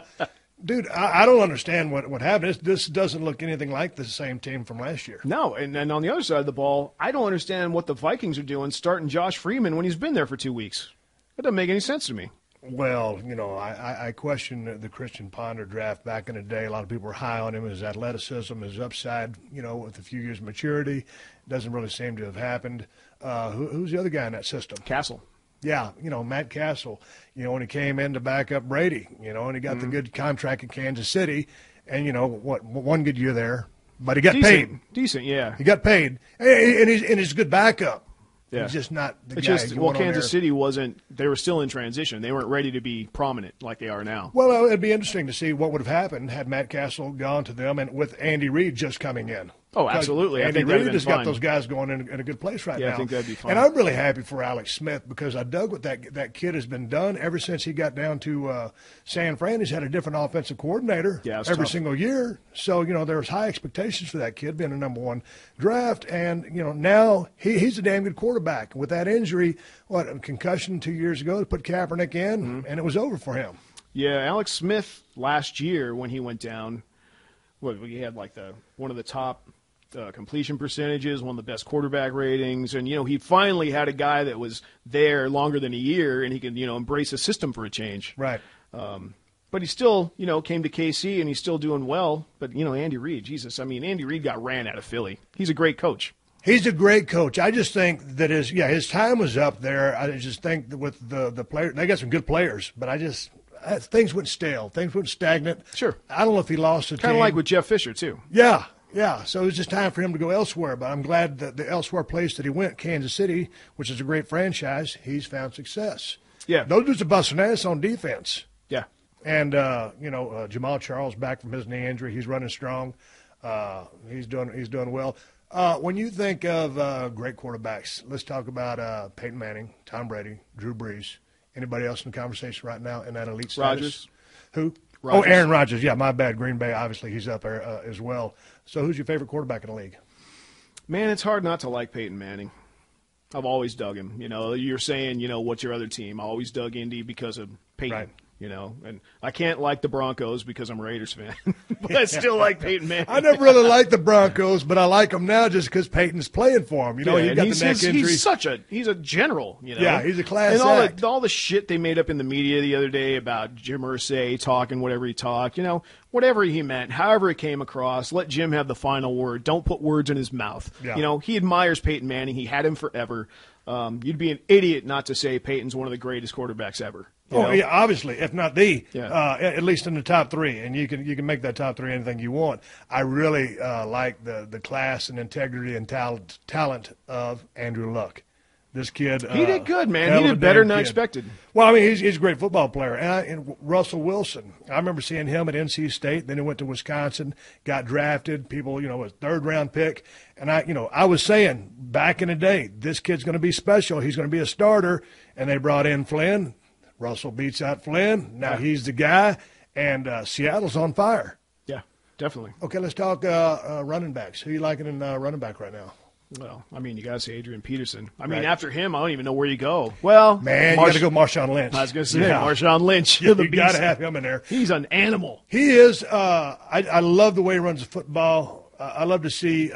[SPEAKER 4] Dude, I don't understand what happened. This doesn't look anything like the same team from last year.
[SPEAKER 5] No, and on the other side of the ball, I don't understand what the Vikings are doing starting Josh Freeman when he's been there for 2 weeks. That doesn't make any sense to me.
[SPEAKER 4] Well, I question the Christian Ponder draft back in the day. A lot of people were high on him, his athleticism, his upside, with a few years of maturity. Doesn't really seem to have happened. Who's the other guy in that system?
[SPEAKER 5] Castle.
[SPEAKER 4] Yeah, Matt Castle, when he came in to back up Brady, and he got the good contract in Kansas City, and, one good year there, but he got paid.
[SPEAKER 5] Decent, yeah.
[SPEAKER 4] He got paid, and he's a good backup.
[SPEAKER 5] Yeah.
[SPEAKER 4] He's just not the guy.
[SPEAKER 5] Kansas City they were still in transition. They weren't ready to be prominent like they are now.
[SPEAKER 4] Well, it'd be interesting to see what would have happened had Matt Castle gone to them and with Andy Reid just coming in.
[SPEAKER 5] Oh, absolutely.
[SPEAKER 4] Andy Reid has got those guys going in a good place right now.
[SPEAKER 5] Yeah, I think that'd be fun.
[SPEAKER 4] And I'm really happy for Alex Smith because I dug what that kid has been done ever since he got down to San Fran. He's had a different offensive coordinator every single year. So, there's high expectations for that kid being a number one draft. And, now he's a damn good quarterback. With that injury, a concussion 2 years ago to put Kaepernick in, and it was over for him.
[SPEAKER 5] Yeah, Alex Smith last year when he went down, he had one of the top completion percentages, one of the best quarterback ratings, and he finally had a guy that was there longer than a year, and he can embrace a system for a change.
[SPEAKER 4] Right.
[SPEAKER 5] But he still came to KC and he's still doing well. But Andy Reid, Jesus, Andy Reid got ran out of Philly. He's a great coach.
[SPEAKER 4] He's a great coach. I just think that his time was up there. I just think that with the players, they got some good players, but things went stale. Things went stagnant.
[SPEAKER 5] Sure.
[SPEAKER 4] I don't know if he lost the team.
[SPEAKER 5] Kind of like with Jeff Fisher too.
[SPEAKER 4] Yeah. Yeah, so it was just time for him to go elsewhere. But I'm glad that the elsewhere place that he went, Kansas City, which is a great franchise, he's found success.
[SPEAKER 5] Yeah.
[SPEAKER 4] Those dudes are busting ass on defense.
[SPEAKER 5] Yeah.
[SPEAKER 4] And, Jamal Charles back from his knee injury. He's running strong. He's doing well. When you think of great quarterbacks, let's talk about Peyton Manning, Tom Brady, Drew Brees. Anybody else in the conversation right now in that elite status?
[SPEAKER 5] Rodgers.
[SPEAKER 4] Who?
[SPEAKER 5] Rodgers.
[SPEAKER 4] Oh, Aaron Rodgers. Yeah, my bad. Green Bay, obviously, he's up there as well. So who's your favorite quarterback in the league?
[SPEAKER 5] Man, it's hard not to like Peyton Manning. I've always dug him. You're saying, what's your other team? I always dug Indy because of Peyton.
[SPEAKER 4] Right.
[SPEAKER 5] you know. And I can't like the Broncos because I'm a Raiders fan, but I still like Peyton Manning.
[SPEAKER 4] I never really liked the Broncos, but I like them now just because Peyton's playing for them. You know, he got the neck injury.
[SPEAKER 5] He's a general, you know.
[SPEAKER 4] Yeah, he's a class
[SPEAKER 5] act.
[SPEAKER 4] And
[SPEAKER 5] all the shit they made up in the media the other day about Jim Irsay talking whatever he talked, you know, whatever he meant, however it came across, let Jim have the final word. Don't put words in his mouth.
[SPEAKER 4] Yeah.
[SPEAKER 5] You know, he admires Peyton Manning. He had him forever. You'd be an idiot not to say Peyton's one of the greatest quarterbacks ever.
[SPEAKER 4] Yeah, obviously, if not the, at least in the top three, and you can make that top three anything you want. I really like the class and integrity and talent of Andrew Luck. This kid,
[SPEAKER 5] he did good, man. He did better than I expected.
[SPEAKER 4] Well, I mean, he's a great football player. And Russell Wilson, I remember seeing him at NC State. Then he went to Wisconsin, got drafted. People, was third-round pick. And I was saying back in the day, this kid's going to be special. He's going to be a starter. And they brought in Flynn. Russell beats out Flynn. Now he's the guy. And Seattle's on fire.
[SPEAKER 5] Yeah, definitely.
[SPEAKER 4] Okay, let's talk running backs. Who you liking in running back right now?
[SPEAKER 5] Well, I mean, you got to say Adrian Peterson. I mean, after him, I don't even know where you go. Well,
[SPEAKER 4] man, you got to go Marshawn Lynch.
[SPEAKER 5] I was going to say Marshawn Lynch.
[SPEAKER 4] You got to have him in there.
[SPEAKER 5] He's an animal.
[SPEAKER 4] He is. I love the way he runs the football. I love to see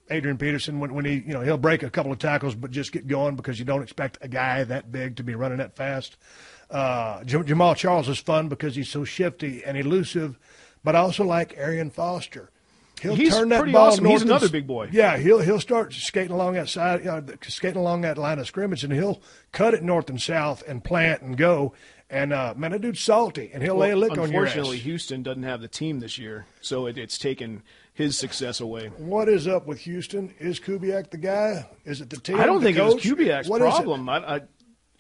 [SPEAKER 4] Adrian Peterson when he, he'll break a couple of tackles, but just get going because you don't expect a guy that big to be running that fast. Jamal Charles is fun because he's so shifty and elusive, but I also like Arian Foster. He's turn that ball
[SPEAKER 5] awesome. He's another big boy.
[SPEAKER 4] Yeah, he'll start skating along that side, skating along that line of scrimmage, and he'll cut it north and south and plant and go. And man, that dude's salty, and he'll lay a lick on your ass.
[SPEAKER 5] Unfortunately, Houston doesn't have the team this year, so it's taken his success away.
[SPEAKER 4] What is up with Houston? Is Kubiak the guy? Is it the team?
[SPEAKER 5] I don't think
[SPEAKER 4] coach?
[SPEAKER 5] it was Kubiak's problem.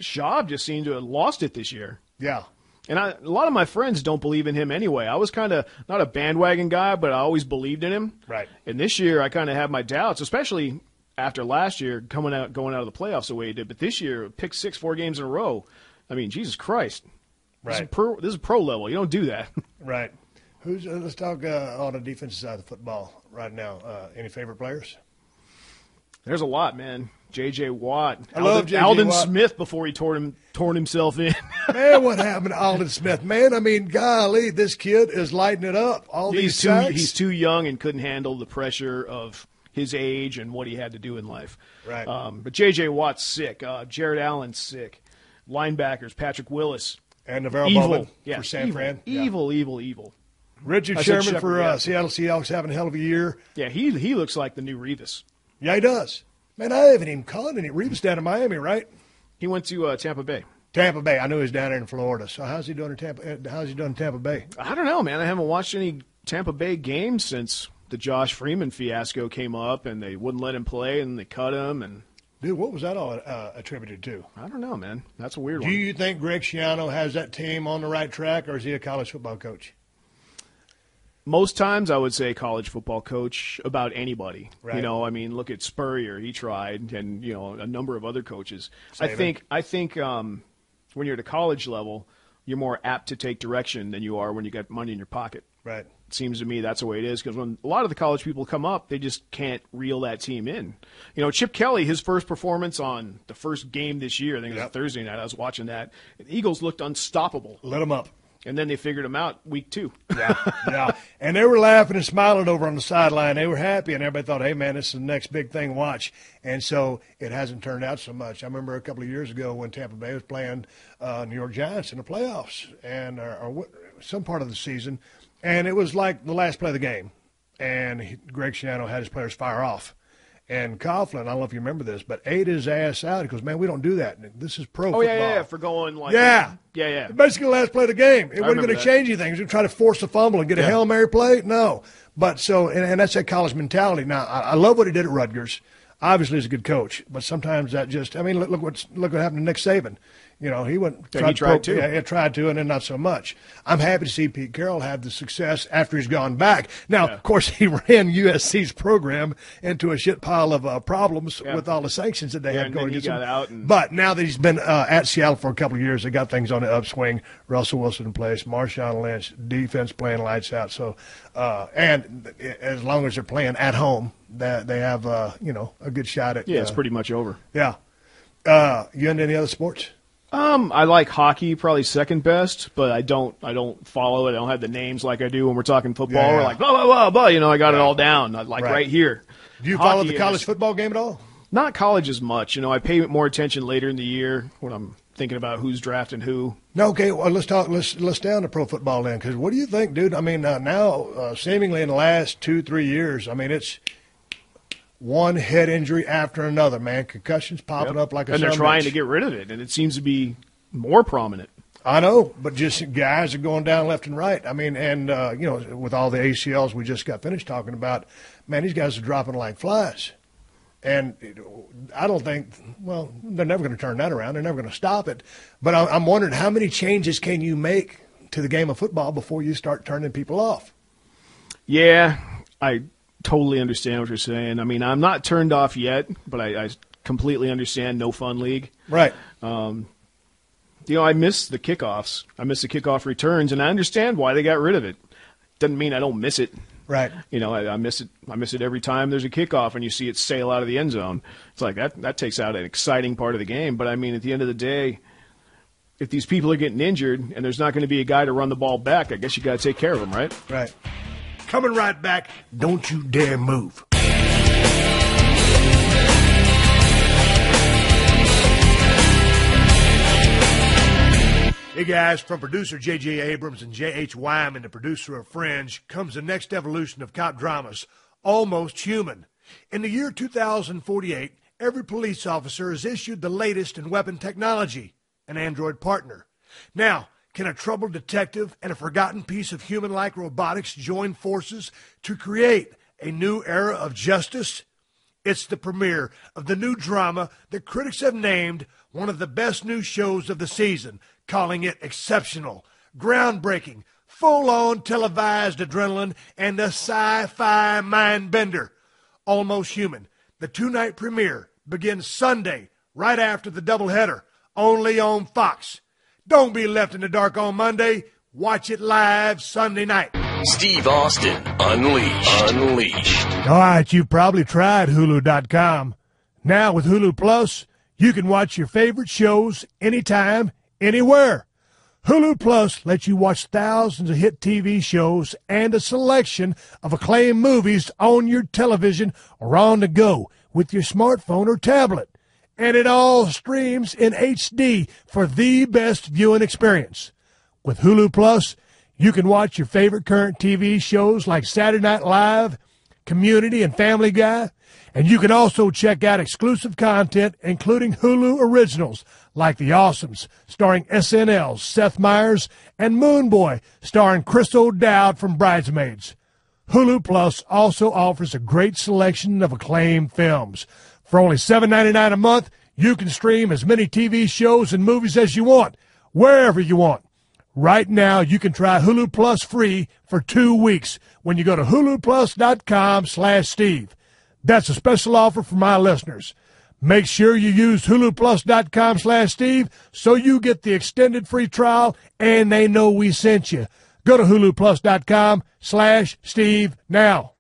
[SPEAKER 5] Schaub just seemed to have lost it this year.
[SPEAKER 4] Yeah.
[SPEAKER 5] And a lot of my friends don't believe in him anyway. I was kind of not a bandwagon guy, but I always believed in him.
[SPEAKER 4] Right.
[SPEAKER 5] And this year, I kind of have my doubts, especially after last year going out of the playoffs the way he did. But this year, pick 6, 4 games in a row. I mean, Jesus Christ.
[SPEAKER 4] Right.
[SPEAKER 5] This is pro level. You don't do that.
[SPEAKER 4] Right. Let's talk on the defensive side of the football right now. Any favorite players?
[SPEAKER 5] There's a lot, man. J.J. Watt.
[SPEAKER 4] I love J.J.
[SPEAKER 5] Aldon
[SPEAKER 4] Watt.
[SPEAKER 5] Smith before he torn himself in.
[SPEAKER 4] Man, what happened to Aldon Smith? Man, I mean, golly, this kid is lighting it up.
[SPEAKER 5] He's too young and couldn't handle the pressure of his age and what he had to do in life.
[SPEAKER 4] Right.
[SPEAKER 5] But J.J. Watt's sick. Jared Allen's sick. Linebackers, Patrick Willis.
[SPEAKER 4] And Navarro Bowman for San Fran.
[SPEAKER 5] Evil.
[SPEAKER 4] Richard Sherman for Seattle Seahawks having a hell of a year.
[SPEAKER 5] Yeah, he looks like the new Revis.
[SPEAKER 4] Yeah, he does. Man, I haven't even called any. Revis down in Miami, right?
[SPEAKER 5] He went to Tampa Bay.
[SPEAKER 4] Tampa Bay. I knew he was down there in Florida. So how's he doing in Tampa? How's he doing in Tampa Bay?
[SPEAKER 5] I don't know, man. I haven't watched any Tampa Bay games since the Josh Freeman fiasco came up, and they wouldn't let him play, and they cut him. And
[SPEAKER 4] dude, what was that all attributed to?
[SPEAKER 5] I don't know, man. That's a weird one.
[SPEAKER 4] Do you think Greg Schiano has that team on the right track, or is he a college football coach?
[SPEAKER 5] Most times I would say college football coach about anybody.
[SPEAKER 4] Right.
[SPEAKER 5] I mean, look at Spurrier. He tried, and, a number of other coaches.
[SPEAKER 4] Saban.
[SPEAKER 5] I think when you're at a college level, you're more apt to take direction than you are when you got money in your pocket.
[SPEAKER 4] Right.
[SPEAKER 5] It seems to me that's the way it is because when a lot of the college people come up, they just can't reel that team in. Chip Kelly, his first performance on the first game this year, I think it was Thursday night, I was watching that. The Eagles looked unstoppable.
[SPEAKER 4] Let them up.
[SPEAKER 5] And then they figured him out week 2.
[SPEAKER 4] Yeah. And they were laughing and smiling over on the sideline. They were happy, and everybody thought, hey, man, this is the next big thing to watch. And so it hasn't turned out so much. I remember a couple of years ago when Tampa Bay was playing New York Giants in the playoffs and or some part of the season, and it was like the last play of the game. And Greg Schiano had his players fire off. And Coughlin, I don't know if you remember this, but ate his ass out. He goes, man, we don't do that. This is pro football.
[SPEAKER 5] Yeah, for going like
[SPEAKER 4] Yeah. Basically the last play of the game. It wasn't going to change anything. He was going to try to force the fumble and get a Hail Mary play. No. But so, and that's that college mentality. Now, I love what he did at Rutgers. Obviously, he's a good coach, but sometimes that just, I mean, look what happened to Nick Saban. He went.
[SPEAKER 5] He tried to.
[SPEAKER 4] Yeah, he tried to, and then not so much. I'm happy to see Pete Carroll have the success after he's gone back. Now, of course, he ran USC's program into a shit pile of problems with all the sanctions that they had going against him. But now that he's been at Seattle for a couple of years, they got things on the upswing. Russell Wilson in place, Marshawn Lynch, defense playing lights out. So, and as long as they're playing at home, they have a good shot at.
[SPEAKER 5] Yeah, it's pretty much over.
[SPEAKER 4] Yeah. You into any other sports?
[SPEAKER 5] I like hockey probably second best, but I don't follow it. I don't have the names like I do when we're talking football.
[SPEAKER 4] Yeah.
[SPEAKER 5] We're like blah blah blah blah. I got it all down. Like right here.
[SPEAKER 4] Do you
[SPEAKER 5] Hockey
[SPEAKER 4] follow the college football game at all?
[SPEAKER 5] Not college as much. I pay more attention later in the year when I'm thinking about who's drafting who.
[SPEAKER 4] No, okay. Well, let's stay on to pro football then. Because what do you think, dude? I mean, now seemingly in the last 2-3 years, I mean, it's one head injury after another. Man, concussions popping up like a.
[SPEAKER 5] And they're
[SPEAKER 4] son of a
[SPEAKER 5] trying
[SPEAKER 4] bitch.
[SPEAKER 5] to get rid of it, and it seems to be more prominent.
[SPEAKER 4] I know, but just guys are going down left and right. I mean, and with all the ACLs we just got finished talking about, man, these guys are dropping like flies. And I don't think, well, they're never going to turn that around. They're never going to stop it. But I'm wondering, how many changes can you make to the game of football before you start turning people off?
[SPEAKER 5] Yeah, I totally understand what you're saying. I mean, I'm not turned off yet, but I completely understand no fun league.
[SPEAKER 4] Right.
[SPEAKER 5] I miss the kickoffs. I miss the kickoff returns, and I understand why they got rid of it. Doesn't mean I don't miss it.
[SPEAKER 4] Right.
[SPEAKER 5] I miss it. I miss it every time there's a kickoff and you see it sail out of the end zone. It's like that takes out an exciting part of the game. But I mean, at the end of the day, if these people are getting injured and there's not going to be a guy to run the ball back, I guess you got to take care of them, right?
[SPEAKER 4] Right. Coming right back. Don't you dare move. Hey guys, from producer J.J. Abrams and J.H. Wyman, the producer of Fringe, comes the next evolution of cop dramas, Almost Human. In the year 2048, every police officer is issued the latest in weapon technology, an android partner. Now, can a troubled detective and a forgotten piece of human-like robotics join forces to create a new era of justice? It's the premiere of the new drama that critics have named one of the best new shows of the season, calling it exceptional, groundbreaking, full-on televised adrenaline, and a sci-fi mind-bender. Almost Human. The 2-night premiere begins Sunday, right after the doubleheader, only on Fox. Don't be left in the dark on Monday. Watch it live Sunday night.
[SPEAKER 10] Steve Austin, Unleashed.
[SPEAKER 4] All right, you've probably tried Hulu.com. Now with Hulu Plus, you can watch your favorite shows anytime, anywhere. Hulu Plus lets you watch thousands of hit TV shows and a selection of acclaimed movies on your television or on the go with your smartphone or tablet. And it all streams in HD for the best viewing experience. With Hulu Plus, you can watch your favorite current TV shows like Saturday Night Live, Community, and Family Guy. And you can also check out exclusive content, including Hulu originals like The Awesomes, starring SNL's Seth Meyers, and Moon Boy, starring Chris O'Dowd from Bridesmaids. Hulu Plus also offers a great selection of acclaimed films. For only $7.99 a month, you can stream as many TV shows and movies as you want, wherever you want. Right now, you can try Hulu Plus free for 2 weeks when you go to huluplus.com/Steve. That's a special offer for my listeners. Make sure you use huluplus.com/Steve so you get the extended free trial and they know we sent you. Go to huluplus.com/Steve now.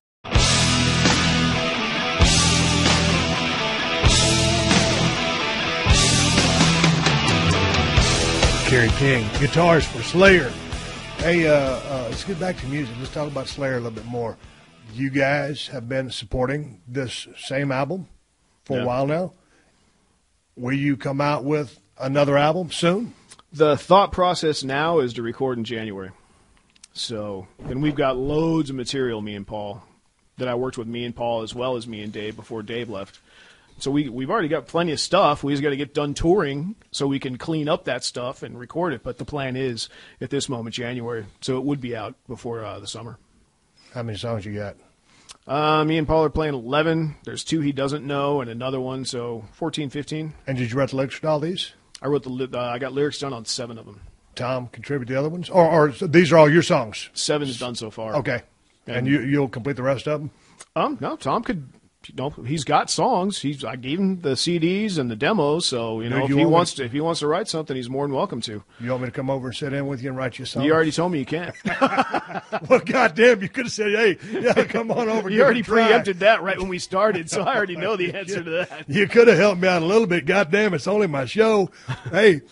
[SPEAKER 4] Kerry King, guitars for Slayer. Hey, let's get back to music. Let's talk about Slayer a little bit more. You guys have been supporting this same album for a while now. Will you come out with another album soon?
[SPEAKER 5] The thought process now is to record in January. So, and we've got loads of material, me and Paul, that I worked with me and Paul as well as me and Dave before Dave left. So we've already got plenty of stuff. We just got to get done touring so we can clean up that stuff and record it. But the plan is, at this moment, January. So it would be out before the summer.
[SPEAKER 4] How many songs you got?
[SPEAKER 5] Me and Paul are playing 11. There's 2 he doesn't know and another one, so 14, 15.
[SPEAKER 4] And did you write the lyrics to all these?
[SPEAKER 5] I wrote I got lyrics done on 7 of them.
[SPEAKER 4] Tom contribute the other ones? Or these are all your songs?
[SPEAKER 5] 7 is done so far.
[SPEAKER 4] Okay. And you'll complete the rest of them?
[SPEAKER 5] No, Tom could he's got songs. I gave him the CDs and the demos, so if he wants to write something, he's more than welcome to.
[SPEAKER 4] You want me to come over and sit in with you and write you a song?
[SPEAKER 5] You already told me you can't.
[SPEAKER 4] Well, goddamn, you could have said, "Hey, yeah, come on over."
[SPEAKER 5] You already preempted that right when we started, so I already know the answer to that.
[SPEAKER 4] You could have helped me out a little bit. Goddamn, it's only my show. Hey,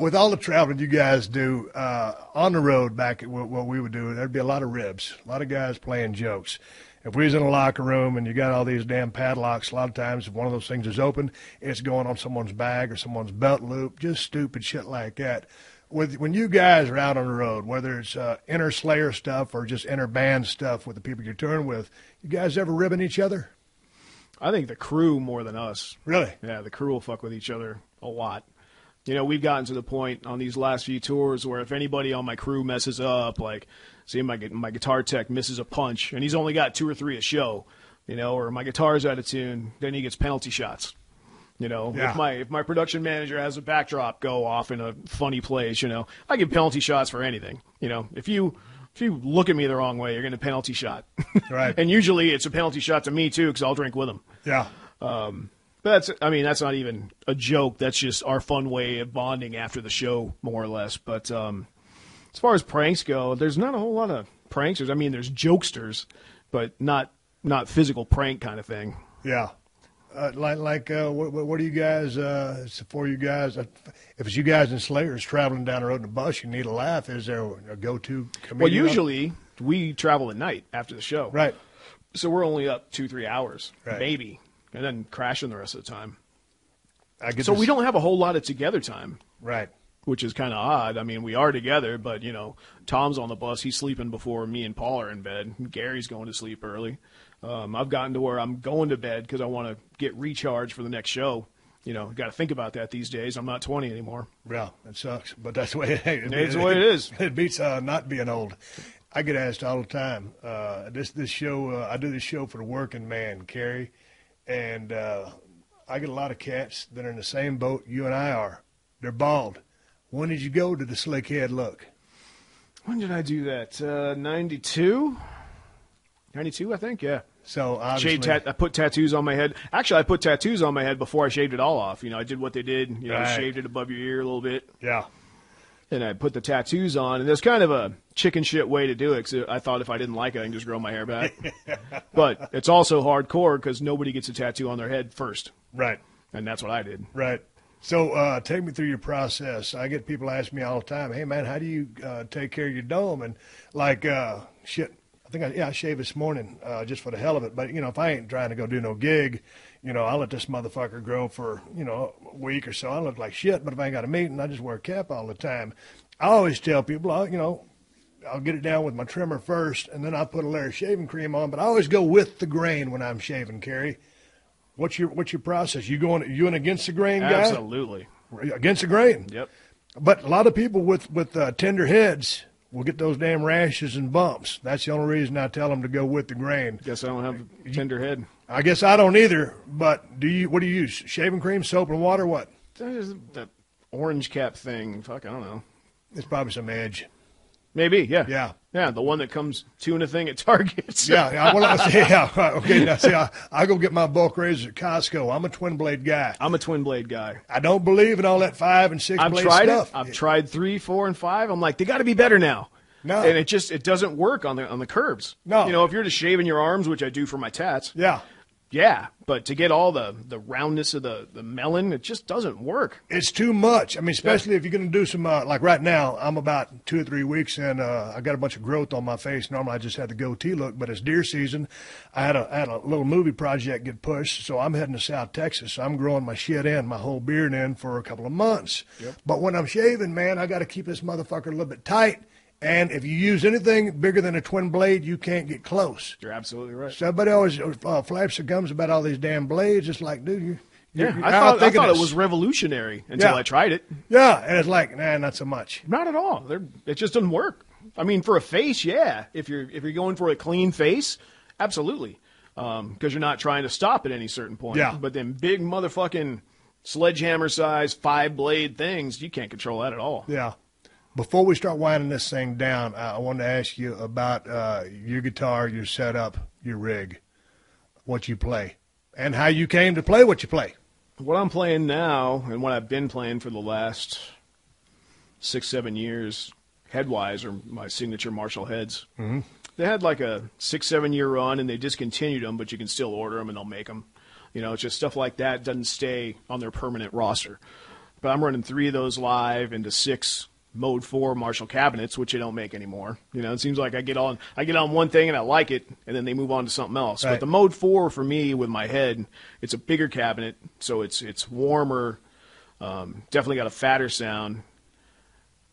[SPEAKER 4] with all the traveling you guys do on the road, back at what we would do, there'd be a lot of ribs, a lot of guys playing jokes. If we was in a locker room and you got all these damn padlocks, a lot of times if one of those things is open, it's going on someone's bag or someone's belt loop, just stupid shit like that. When you guys are out on the road, whether it's inner Slayer stuff or just inner band stuff with the people you're touring with, you guys ever ribbing each other?
[SPEAKER 5] I think the crew more than us.
[SPEAKER 4] Really?
[SPEAKER 5] Yeah, the crew will fuck with each other a lot. We've gotten to the point on these last few tours where if anybody on my crew messes up, like, see my guitar tech misses a punch, and he's only got 2 or 3 a show, or my guitar's out of tune, then he gets penalty shots. If my production manager has a backdrop go off in a funny place, I give penalty shots for anything. If you look at me the wrong way, you're getting a penalty shot.
[SPEAKER 4] Right.
[SPEAKER 5] And usually it's a penalty shot to me too, because I'll drink with them.
[SPEAKER 4] Yeah.
[SPEAKER 5] But that's not even a joke. That's just our fun way of bonding after the show, more or less. But as far as pranks go, there's not a whole lot of pranksters. I mean, there's jokesters, but not physical prank kind of thing.
[SPEAKER 4] Yeah. What do you guys, for you guys, if it's you guys and Slayers traveling down the road in a bus, you need a laugh, is there a go-to comedian?
[SPEAKER 5] Well, usually we travel at night after the show.
[SPEAKER 4] Right.
[SPEAKER 5] So we're only up 2-3 hours,
[SPEAKER 4] right,
[SPEAKER 5] maybe, and then crashing the rest of the time.
[SPEAKER 4] So
[SPEAKER 5] we don't have a whole lot of together time.
[SPEAKER 4] Right.
[SPEAKER 5] Which is kind of odd. I mean, we are together, but, Tom's on the bus. He's sleeping before me and Paul are in bed. Gary's going to sleep early. I've gotten to where I'm going to bed because I want to get recharged for the next show. Got to think about that these days. I'm not 20 anymore.
[SPEAKER 4] Yeah, it sucks, but that's the way it is.
[SPEAKER 5] It's the way it is.
[SPEAKER 4] It beats not being old. I get asked all the time. This show, I do this show for the working man, Kerry, and I get a lot of cats that are in the same boat you and I are. They're bald. When did you go to the slick head look?
[SPEAKER 5] When did I do that? 92? 92, I think, yeah.
[SPEAKER 4] So obviously,
[SPEAKER 5] I put tattoos on my head. Actually, I put tattoos on my head before I shaved it all off. I did what they did.
[SPEAKER 4] Right.
[SPEAKER 5] Shaved it above your ear a little bit.
[SPEAKER 4] Yeah.
[SPEAKER 5] And I put the tattoos on, and there's kind of a chicken shit way to do it, because I thought if I didn't like it, I can just grow my hair back. But it's also hardcore, because nobody gets a tattoo on their head first.
[SPEAKER 4] Right.
[SPEAKER 5] And that's what I did.
[SPEAKER 4] Right. So take me through your process. I get people ask me all the time, hey, man, how do you take care of your dome? And shit, I think I shaved this morning just for the hell of it. But, if I ain't trying to go do no gig, I'll let this motherfucker grow for, a week or so. I look like shit, but if I ain't got a meeting, I just wear a cap all the time. I always tell people, I'll get it down with my trimmer first, and then I'll put a layer of shaving cream on. But I always go with the grain when I'm shaving, Kerry. What's your process? You an against the grain guy?
[SPEAKER 5] Absolutely.
[SPEAKER 4] Against the grain?
[SPEAKER 5] Yep.
[SPEAKER 4] But a lot of people with tender heads will get those damn rashes and bumps. That's the only reason I tell them to go with the grain.
[SPEAKER 5] Guess I don't have a tender head.
[SPEAKER 4] I guess I don't either. But what do you use? Shaving cream, soap, and water? What?
[SPEAKER 5] That orange cap thing. Fuck, I don't know.
[SPEAKER 4] It's probably some Edge.
[SPEAKER 5] Maybe, yeah.
[SPEAKER 4] Yeah.
[SPEAKER 5] Yeah, the one that comes two in a thing at Target.
[SPEAKER 4] Yeah. Well, okay, now see, I go get my bulk razors at Costco. I'm a twin blade guy.
[SPEAKER 5] I'm a twin blade guy.
[SPEAKER 4] I don't believe in all that 5 and 6 blade stuff.
[SPEAKER 5] I've tried 3, 4, and 5. I'm like, they got to be better now.
[SPEAKER 4] No.
[SPEAKER 5] And it doesn't work on the curves.
[SPEAKER 4] No.
[SPEAKER 5] If you're just shaving your arms, which I do for my tats.
[SPEAKER 4] Yeah.
[SPEAKER 5] Yeah, but to get all the roundness of the melon, it just doesn't work.
[SPEAKER 4] It's too much. I mean, especially if you're going to do some, like right now, I'm about 2 or 3 weeks in. I got a bunch of growth on my face. Normally I just had the goatee look, but it's deer season. I had a little movie project get pushed, so I'm heading to South Texas. So I'm growing my shit in, my whole beard in for a couple of months.
[SPEAKER 5] Yep.
[SPEAKER 4] But when I'm shaving, man, I got to keep this motherfucker a little bit tight. And if you use anything bigger than a twin blade, you can't get close.
[SPEAKER 5] You're absolutely right.
[SPEAKER 4] So everybody always flaps their gums about all these damn blades. It's like, dude,
[SPEAKER 5] I thought it was revolutionary until I tried it.
[SPEAKER 4] Yeah, and it's like, nah, not so much.
[SPEAKER 5] Not at all. It just doesn't work. I mean, for a face, yeah. If you're going for a clean face, absolutely, because you're not trying to stop at any certain point.
[SPEAKER 4] Yeah.
[SPEAKER 5] But then big motherfucking sledgehammer size 5-blade things, you can't control that at all.
[SPEAKER 4] Yeah. Before we start winding this thing down, I wanted to ask you about your guitar, your setup, your rig, what you play. and how you came to play what you play.
[SPEAKER 5] What I'm playing now and what I've been playing for the last 6-7 years, head-wise, are my signature Marshall heads.
[SPEAKER 4] Mm-hmm.
[SPEAKER 5] They had like a 6-7 year run, and they discontinued them, but you can still order them, and they'll make them. You know, it's just stuff like that doesn't stay on their permanent roster. But I'm running 3 of those live into 6 Mode 4 Marshall cabinets, which they don't make anymore. You know, it seems like I get on one thing and I like it, and then they move on to something else.
[SPEAKER 4] Right.
[SPEAKER 5] But the Mode 4 for me with my head, it's a bigger cabinet, so it's warmer, definitely got a fatter sound,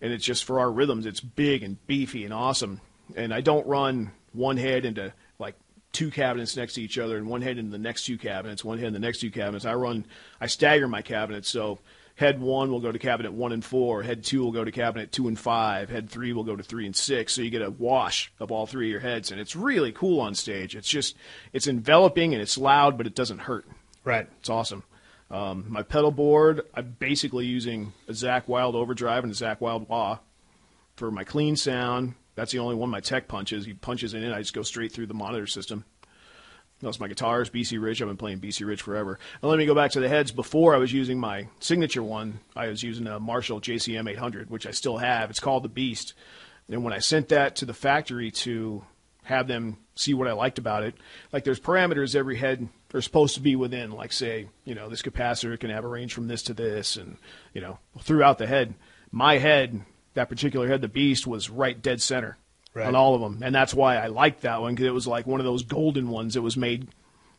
[SPEAKER 5] and it's just for our rhythms. It's big and beefy and awesome. And I don't run one head into like 2 cabinets next to each other and one head into the next 2 cabinets, one head in the next 2 cabinets. I stagger my cabinets, so head 1 will go to cabinet 1 and 4. Head 2 will go to cabinet 2 and 5. Head 3 will go to 3 and 6. So you get a wash of all 3 of your heads, and it's really cool on stage. It's enveloping and it's loud, but it doesn't hurt.
[SPEAKER 4] Right.
[SPEAKER 5] It's awesome. My pedal board, I'm basically using a Zakk Wylde overdrive and a Zakk Wylde wah for my clean sound. That's the only one my tech punches. He punches it in. I just go straight through the monitor system. That's my guitars, BC Rich. I've been playing BC Rich forever. And let me go back to the heads. Before I was using my signature one, I was using a Marshall JCM 800, which I still have. It's called the Beast. And when I sent that to the factory to have them see what I liked about it, like there's parameters every head are supposed to be within, like say, you know, this capacitor can have a range from this to this, and, you know, throughout the head. My head, that particular head, the Beast, was right dead center. Right. On all of them. And that's why I liked that one, because it was like one of those golden ones that was made,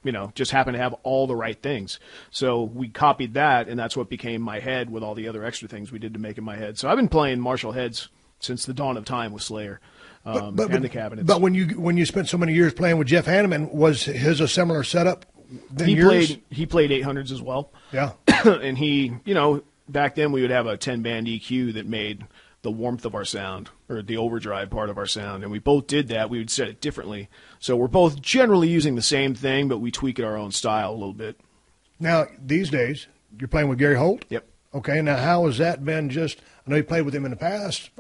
[SPEAKER 5] you know, just happened to have all the right things. So we copied that, and that's what became my head with all the other extra things we did to make it my head. So I've been playing Marshall heads since the dawn of time with Slayer and the cabinets.
[SPEAKER 4] But when you spent so many years playing with Jeff Hanneman, was his a similar setup than yours?
[SPEAKER 5] He played 800s as well.
[SPEAKER 4] Yeah.
[SPEAKER 5] And he, you know, back then we would have a 10-band EQ that made the warmth of our sound, or the overdrive part of our sound, and we both did that. We would set it differently. So we're both generally using the same thing, but we tweak it our own style a little bit.
[SPEAKER 4] Now, these days, you're playing with Gary Holt?
[SPEAKER 5] Yep.
[SPEAKER 4] Okay, now how has that been I know you played with him in the past.